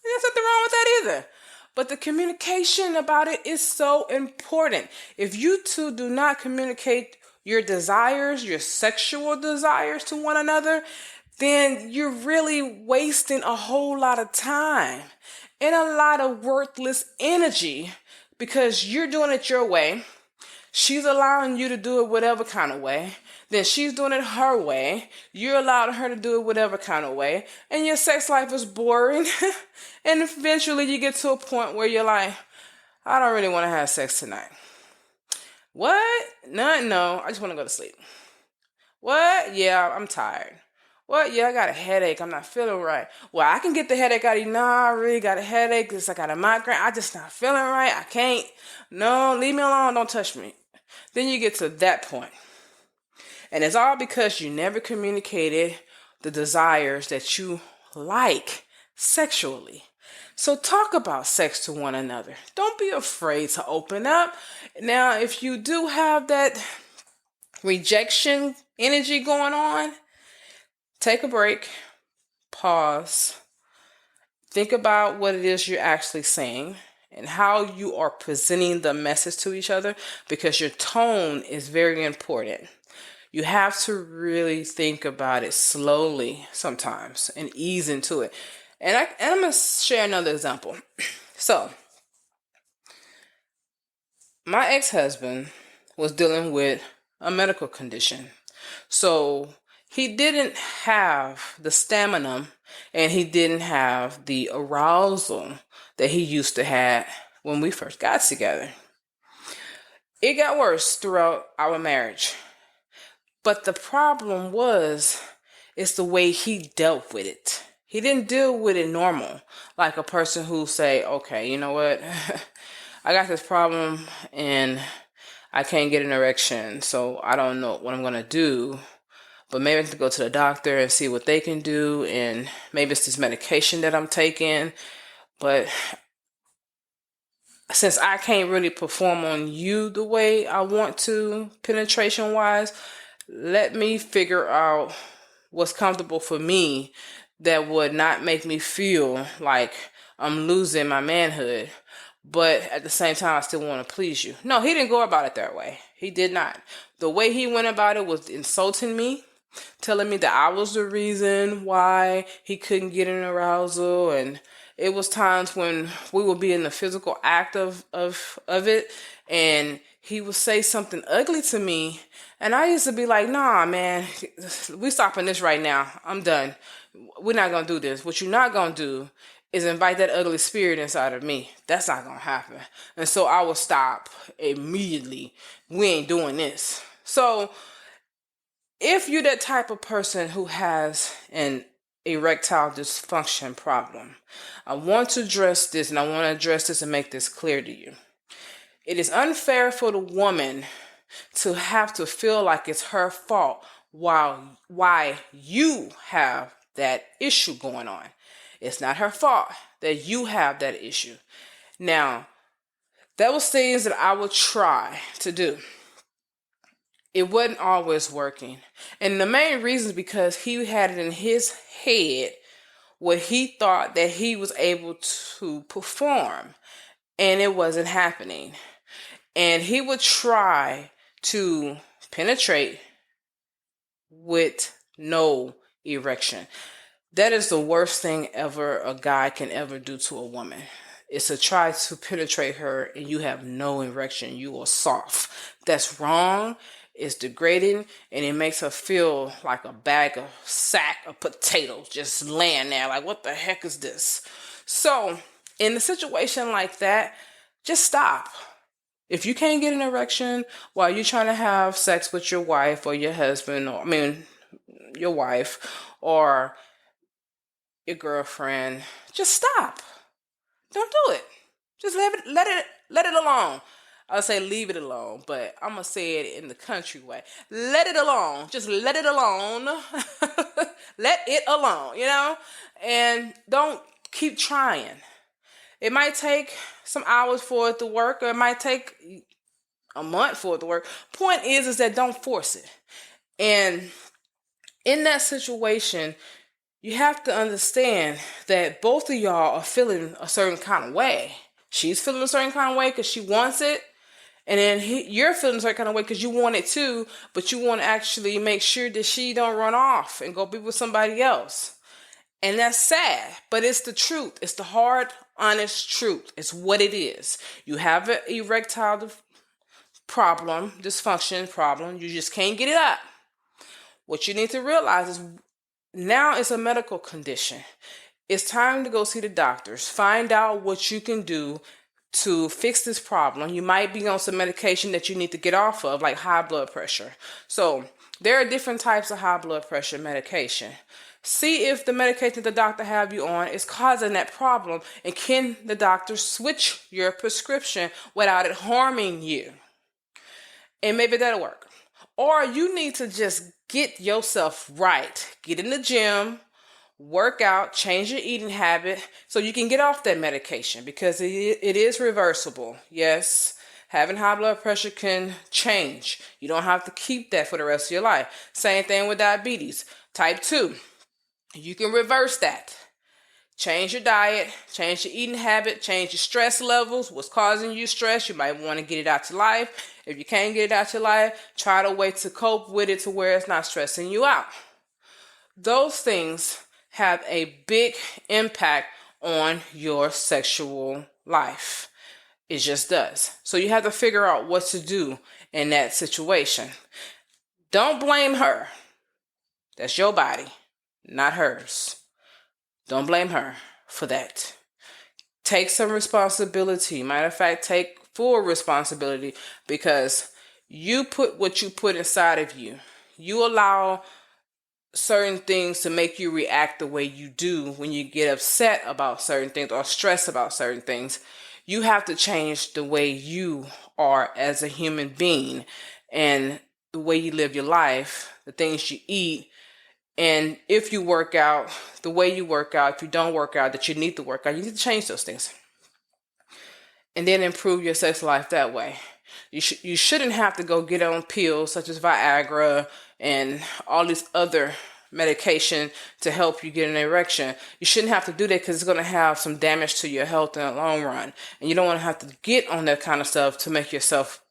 There's nothing wrong with that either. But the communication about it is so important. If you two do not communicate your desires, your sexual desires to one another, then you're really wasting a whole lot of time and a lot of worthless energy because you're doing it your way. She's allowing you to do it whatever kind of way. Then she's doing it her way. You're allowing her to do it whatever kind of way. And your sex life is boring. And eventually you get to a point where you're like, I don't really want to have sex tonight. What? No, I just want to go to sleep. What? Yeah, I'm tired. What? Yeah, I got a headache. I'm not feeling right. Well, I can get the headache out of you. No, I really got a headache because I got a migraine. I just not feeling right. I can't. No, leave me alone. Don't touch me. Then you get to that point. And it's all because you never communicated the desires that you like sexually. So talk about sex to one another. Don't be afraid to open up. Now, if you do have that rejection energy going on, take a break, pause, think about what it is you're actually saying and how you are presenting the message to each other, because your tone is very important. You have to really think about it slowly sometimes and ease into it. And I'm going to share another example. So, my ex-husband was dealing with a medical condition. So, he didn't have the stamina and he didn't have the arousal that he used to have when we first got together. It got worse throughout our marriage. But the problem it's the way he dealt with it. He didn't deal with it normal, like a person who say, okay, you know what? I got this problem and I can't get an erection, so I don't know what I'm going to do. But maybe I have to go to the doctor and see what they can do. And maybe it's this medication that I'm taking. But since I can't really perform on you the way I want to, penetration wise, let me figure out what's comfortable for me that would not make me feel like I'm losing my manhood. But at the same time, I still want to please you. No, he didn't go about it that way. He did not. The way he went about it was insulting me, telling me that I was the reason why he couldn't get an arousal. And it was times when we would be in the physical act of it, and he would say something ugly to me, and I used to be like, nah, man, we stopping this right now. I'm done. We're not going to do this. What you're not going to do is invite that ugly spirit inside of me. That's not going to happen. And so I will stop immediately. We ain't doing this. So if you're that type of person who has an erectile dysfunction problem, I want to address this, and I want to address this and make this clear to you. It is unfair for the woman to have to feel like it's her fault why you have that issue going on. It's not her fault that you have that issue. Now, that was things that I would try to do. It wasn't always working. And the main reason is because he had it in his head what he thought that he was able to perform, and it wasn't happening. And he would try to penetrate with no erection. That is the worst thing ever a guy can ever do to a woman. It's to try to penetrate her and you have no erection. You are soft. That's wrong. It's degrading, and it makes her feel like a sack of potatoes just laying there. Like, what the heck is this? So, in a situation like that, just stop. If you can't get an erection while you're trying to have sex with your wife or your husband, your wife or your girlfriend, just stop. Don't do it. Just Let it alone. I'll say leave it alone, but I'm going to say it in the country way. Let it alone. Just let it alone. Let it alone, And don't keep trying. It might take some hours for it to work, or it might take a month for it to work. Point is that don't force it. And in that situation, you have to understand that both of y'all are feeling a certain kind of way. She's feeling a certain kind of way because she wants it. And then you're feeling a certain kind of way because you want it too, but you want to actually make sure that she don't run off and go be with somebody else. And that's sad, but it's the truth. It's the hard, honest truth. It's what it is. You have an erectile dysfunction problem. You just can't get it up. What you need to realize is now it's a medical condition. It's time to go see the doctors. Find out what you can do to fix this problem. You might be on some medication that you need to get off of, like high blood pressure. So there are different types of high blood pressure medication. See if the medication the doctor have you on is causing that problem, and can the doctor switch your prescription without it harming you? And maybe that'll work. Or you need to just get yourself right. Get in the gym, work out, change your eating habit so you can get off that medication, because it is reversible. Yes, having high blood pressure can change. You don't have to keep that for the rest of your life. Same thing with diabetes. Type 2. You can reverse that. Change your diet, change your eating habit, change your stress levels. What's causing you stress? You might want to get it out your life. If you can't get it out your life, try to wait to cope with it to where it's not stressing you out. Those things have a big impact on your sexual life. It just does. So you have to figure out what to do in that situation. Don't blame her. That's your body, not hers. Don't blame her for that. Take some responsibility. Matter of fact, take full responsibility, because you put what you put inside of you. You allow certain things to make you react the way you do when you get upset about certain things or stress about certain things. You have to change the way you are as a human being, and the way you live your life, the things you eat. And if you work out, the way you work out, if you don't work out, that you need to work out, you need to change those things. And then improve your sex life that way. You shouldn't have to go get on pills such as Viagra and all these other medication to help you get an erection. You shouldn't have to do that, because it's going to have some damage to your health in the long run. And you don't want to have to get on that kind of stuff to make yourself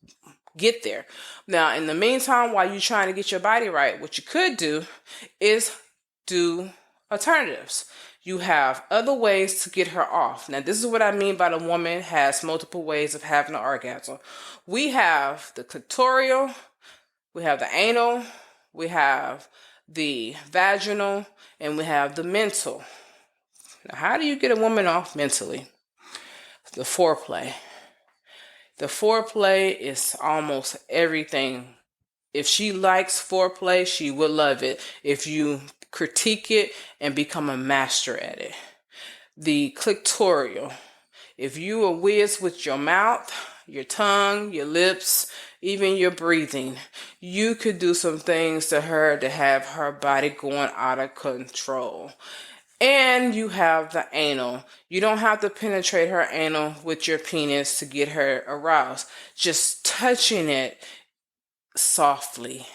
get there. Now, in the meantime, while you're trying to get your body right, what you could do is do alternatives. You have other ways to get her off. Now, this is what I mean by the woman has multiple ways of having an orgasm. We have the clitoral, we have the anal, we have the vaginal, and we have the mental. Now, how do you get a woman off mentally? The foreplay. The foreplay is almost everything. If she likes foreplay, she will love it if you critique it and become a master at it. The clitoral. If you are whiz with your mouth, your tongue, your lips, even your breathing, you could do some things to her to have her body going out of control. And you have the anal. You don't have to penetrate her anal with your penis to get her aroused. Just touching it softly,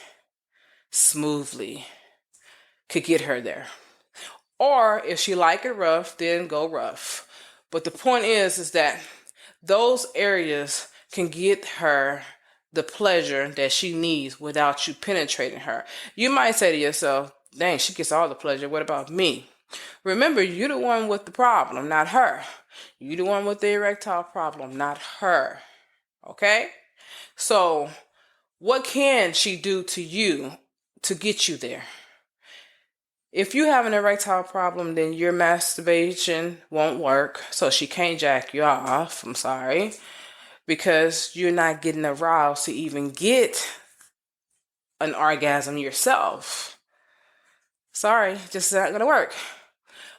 smoothly, could get her there. Or if she like it rough, then go rough. But the point is that those areas can get her the pleasure that she needs without you penetrating her. You might say to yourself, dang, she gets all the pleasure. What about me? Remember, you're the one with the problem, not her. You're the one with the erectile problem, not her. Okay? So, what can she do to you to get you there? If you have an erectile problem, then your masturbation won't work, so she can't jack you off. I'm sorry. Because you're not getting aroused to even get an orgasm yourself. Sorry, just not going to work.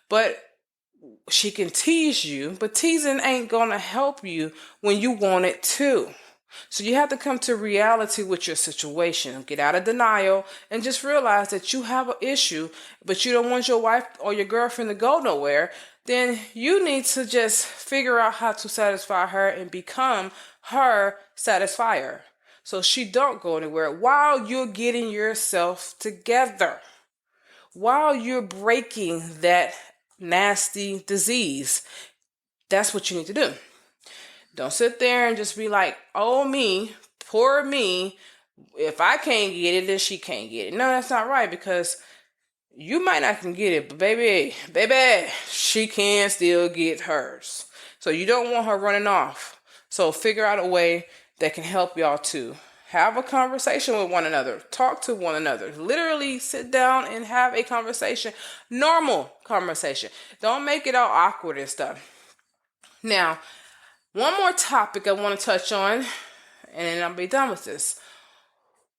But she can tease you, but teasing ain't gonna help you when you want it to. So you have to come to reality with your situation. Get out of denial and just realize that you have an issue, but you don't want your wife or your girlfriend to go nowhere. Then you need to just figure out how to satisfy her and become her satisfier. So she don't go anywhere while you're getting yourself together. While you're breaking that nasty disease. That's what you need to do. Don't sit there and just be like, oh, me, poor me. If I can't get it, then she can't get it. No, that's not right, because you might not can get it, but baby, she can still get hers. So you don't want her running off. So figure out a way that can help y'all to have a conversation with one another. Talk to one another. Literally sit down and have a conversation. Normal conversation. Don't make it all awkward and stuff. Now, one more topic I want to touch on, and then I'll be done with this.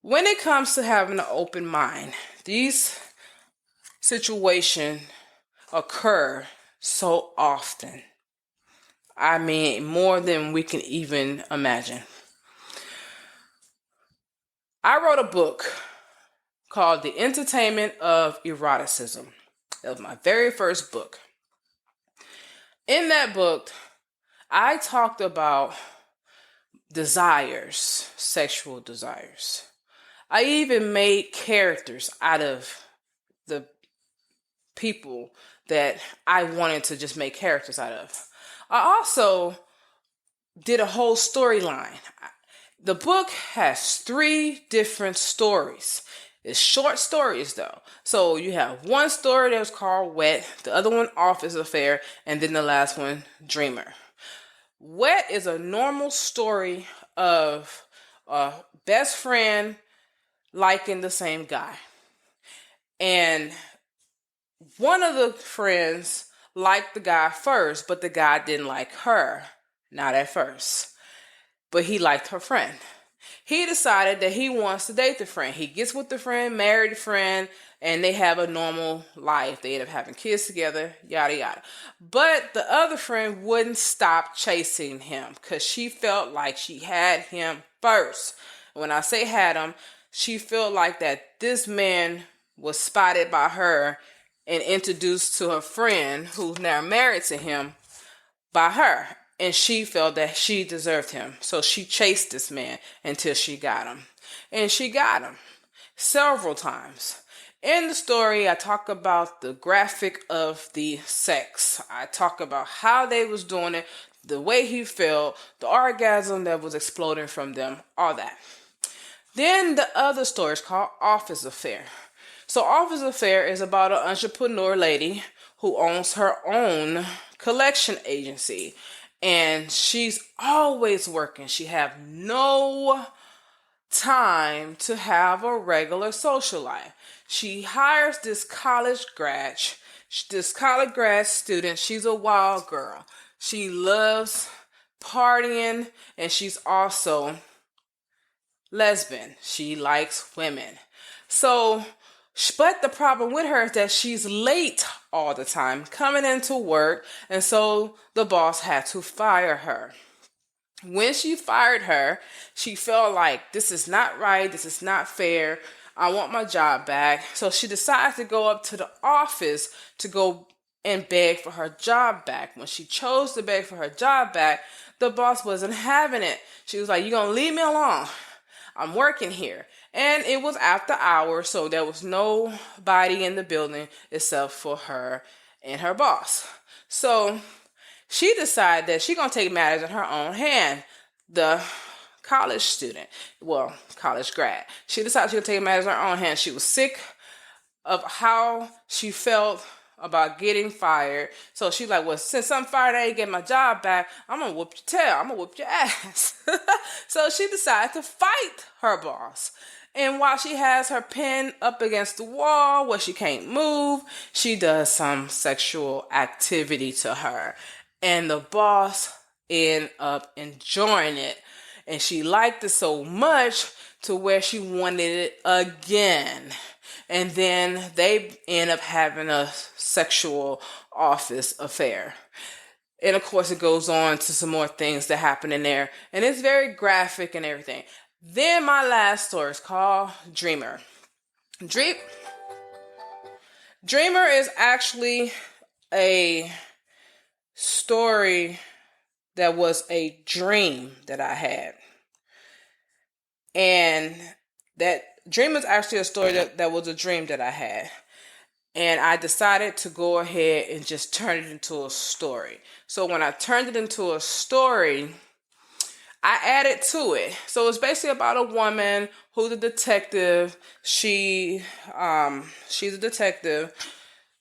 When it comes to having an open mind, these situations occur so often. I mean, more than we can even imagine. I wrote a book called The Entertainment of Eroticism. That was my very first book. In that book, I talked about desires, sexual desires. I even made characters out of the people that I wanted to just make characters out of. I also did a whole storyline. The book has 3 different stories. It's short stories though. So you have one story that was called Wet, the other one Office Affair, and then the last one Dreamer. Wet is a normal story of a best friend liking the same guy. And one of the friends liked the guy first, but the guy didn't like her. Not at first. But he liked her friend. He decided that he wants to date the friend. He gets with the friend, married the friend, and they have a normal life. They end up having kids together, yada, yada. But the other friend wouldn't stop chasing him because she felt like she had him first. When I say had him, she felt like that this man was spotted by her and introduced to her friend, who's now married to him, by her. And she felt that she deserved him. So she chased this man until she got him. And she got him several times. In the story, I talk about the graphic of the sex. I talk about how they was doing it, the way he felt, the orgasm that was exploding from them, all that. Then the other story is called Office Affair. So Office Affair is about an entrepreneur lady who owns her own collection agency. And she's always working. She have no time to have a regular social life. She hires this college grad student. She's a wild girl. She loves partying, and she's also lesbian. She likes women. But the problem with her is that she's late all the time coming into work, and so the boss had to fire her. When she fired her, she felt like this is not right, this is not fair, I want my job back. So she decided to go up to the office to go and beg for her job back. When she chose to beg for her job back, the boss wasn't having it. She was like, "You're going to leave me alone. I'm working here." And it was after hours, so there was nobody in the building except for her and her boss. So she decided that she's going to take matters in her own hand. The college grad. She decided she would take matters in her own hand. She was sick of how she felt about getting fired. So she's like, well, since I'm fired, I ain't getting my job back, I'm going to whoop your tail. I'm going to whoop your ass. So she decided to fight her boss. And while she has her pen up against the wall where she can't move, she does some sexual activity to her. And the boss ended up enjoying it. And she liked it so much to where she wanted it again. And then they end up having a sexual office affair. And of course, it goes on to some more things that happen in there. And it's very graphic and everything. Then my last story is called Dreamer. Dreamer is actually a story that was a dream that I had. And that dream is actually a story that was a dream that I had. And I decided to go ahead and just turn it into a story. So when I turned it into a story, I added to it. So it's basically about a woman who's a detective. She's a detective.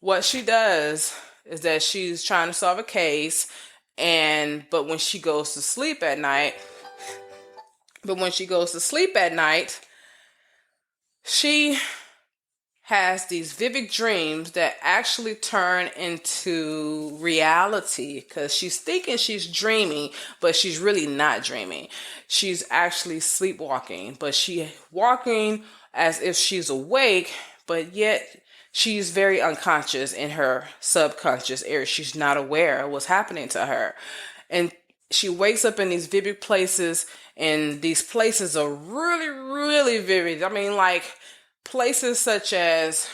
What she does is that she's trying to solve a case, but when she goes to sleep at night, she has these vivid dreams that actually turn into reality, because she's thinking she's dreaming, but she's really not dreaming. She's actually sleepwalking, but she's walking as if she's awake, but yet she's very unconscious in her subconscious area. She's not aware of what's happening to her. And she wakes up in these vivid places, and these places are really, really vivid. I mean, like, places such as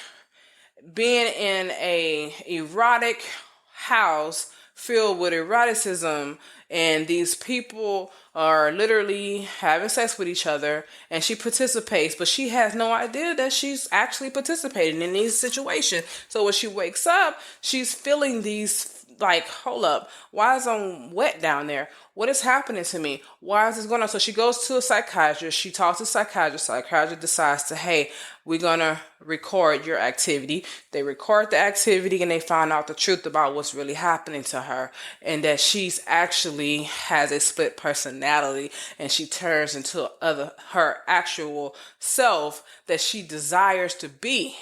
being in a erotic house filled with eroticism, and these people are literally having sex with each other, and she participates, but she has no idea that she's actually participating in these situations. So when she wakes up, she's feeling these, like, hold up, why is it wet down there? What is happening to me? Why is this going on? So she goes to a psychiatrist. She talks to a psychiatrist. Psychiatrist decides to, hey, we're going to record your activity. They record the activity, and they find out the truth about what's really happening to her, and that she's actually has a split personality, and she turns into her actual self that she desires to be.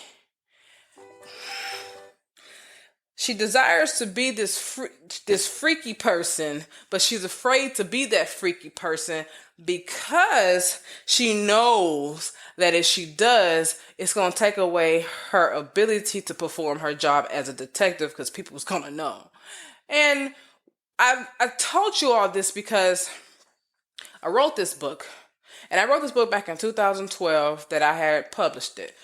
She desires to be this freaky person, but she's afraid to be that freaky person because she knows that if she does, it's going to take away her ability to perform her job as a detective, because people's going to know. And I told you all this because I wrote this book. And I wrote this book back in 2012 that I had published it.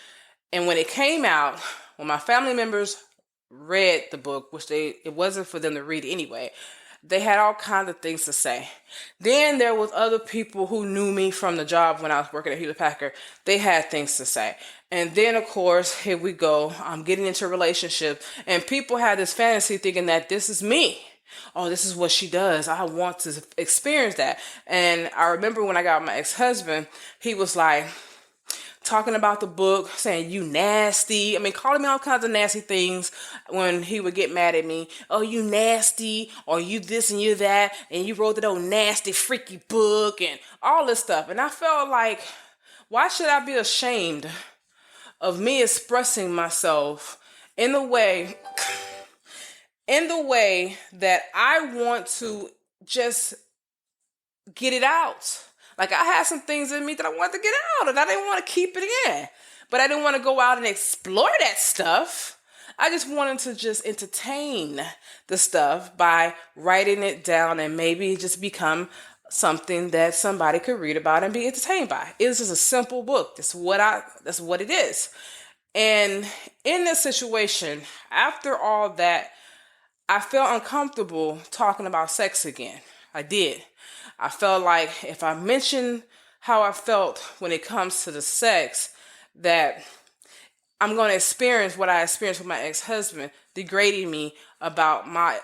And when it came out, when my family members read the book, which it wasn't for them to read anyway, they had all kinds of things to say. Then there was other people who knew me from the job when I was working at Hewlett Packard. They had things to say. And then, of course, here we go. I'm getting into a relationship, and people had this fantasy thinking that this is me. Oh, this is what she does. I want to experience that. And I remember when I got my ex-husband, he was like, talking about the book, saying you nasty. I mean, calling me all kinds of nasty things when he would get mad at me. Oh, you nasty, or you this and you that, and you wrote that old nasty, freaky book, and all this stuff. And I felt like, why should I be ashamed of me expressing myself in the way that I want to just get it out? Like, I had some things in me that I wanted to get out, and I didn't want to keep it in. But I didn't want to go out and explore that stuff. I just wanted to just entertain the stuff by writing it down, and maybe just become something that somebody could read about and be entertained by. It's just a simple book. That's what it is. And in this situation, after all that, I felt uncomfortable talking about sex again. I did. I felt like if I mentioned how I felt when it comes to the sex, that I'm going to experience what I experienced with my ex-husband, degrading me about my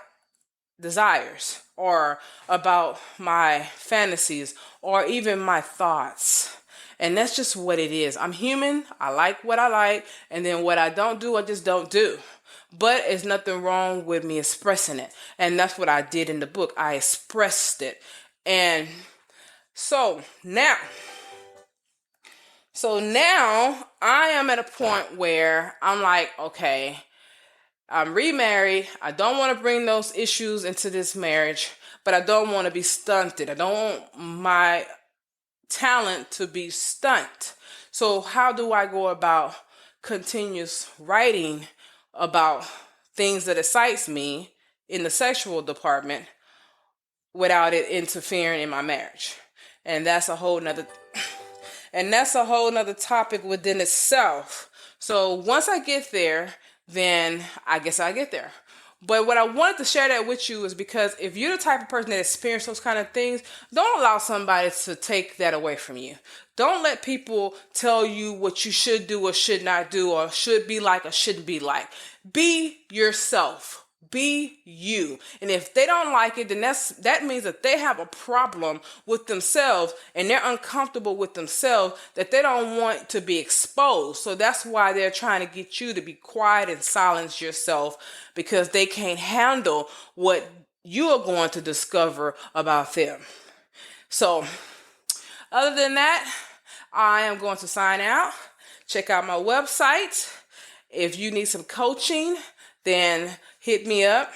desires, or about my fantasies, or even my thoughts. And that's just what it is. I'm human. I like what I like. And then what I don't do, I just don't do. But there's nothing wrong with me expressing it. And that's what I did in the book. I expressed it. And so now I am at a point where I'm like, okay, I'm remarried. I don't want to bring those issues into this marriage, but I don't want to be stunted. I don't want my talent to be stunted. So how do I go about continuous writing about things that excites me in the sexual department without it interfering in my marriage. And that's a whole nother topic within itself. So once I get there, then I guess I get there. But what I wanted to share that with you is because if you're the type of person that experiences those kind of things, don't allow somebody to take that away from you. Don't let people tell you what you should do or should not do, or should be like or shouldn't be like. Be yourself. Be you. And if they don't like it, then that means that they have a problem with themselves and they're uncomfortable with themselves, that they don't want to be exposed. So that's why they're trying to get you to be quiet and silence yourself, because they can't handle what you are going to discover about them. So other than that, I am going to sign out. Check out my website. If you need some coaching, then hit me up.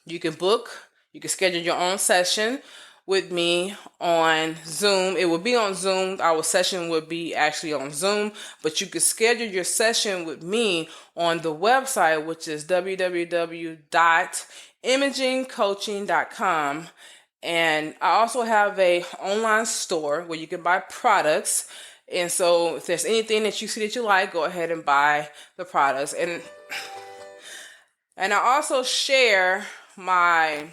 You can schedule your own session with me on Zoom. It will be on Zoom. Our session would be actually on Zoom, but you can schedule your session with me on the website, which is www.imagingcoaching.com. And I also have a online store where you can buy products. And so if there's anything that you see that you like, go ahead and buy the products. And I also share my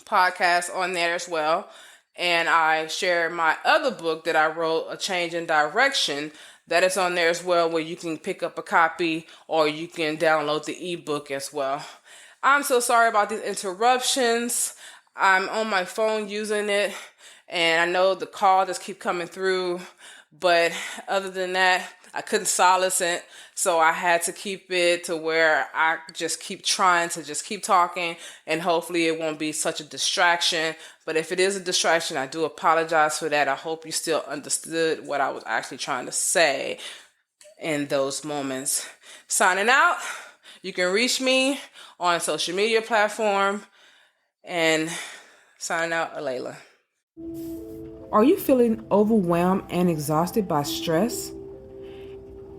podcast on there as well. And I share my other book that I wrote, A Change in Direction, that is on there as well, where you can pick up a copy or you can download the ebook as well. I'm so sorry about these interruptions. I'm on my phone using it, and I know the call just keep coming through. But other than that, I couldn't solace it, so I had to keep it to where I just keep trying to just keep talking, and hopefully it won't be such a distraction. But if it is a distraction, I do apologize for that. I hope you still understood what I was actually trying to say in those moments. Signing out. You can reach me on social media platform, and signing out, Alayla. Are you feeling overwhelmed and exhausted by stress?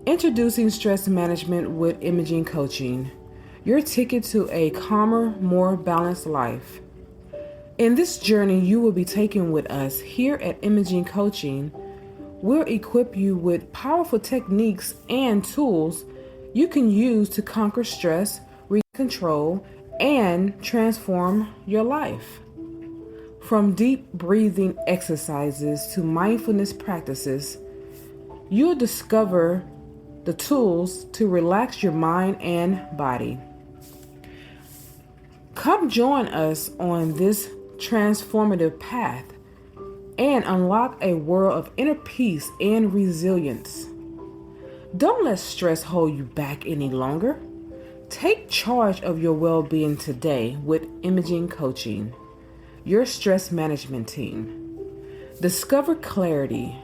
Introducing Stress Management with Imaging Coaching, your ticket to a calmer, more balanced life. In this journey you will be taking with us here at Imaging Coaching, we'll equip you with powerful techniques and tools you can use to conquer stress, regain control, and transform your life. From deep breathing exercises to mindfulness practices, you'll discover the tools to relax your mind and body. Come join us on this transformative path and unlock a world of inner peace and resilience. Don't let stress hold you back any longer. Take charge of your well-being today with Imaging Coaching, your stress management team. Discover clarity.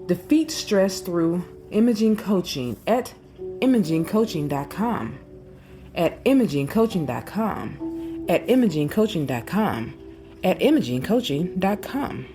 Defeat stress through Imaging Coaching at imagingcoaching.com, at imagingcoaching.com, at imagingcoaching.com, at imagingcoaching.com.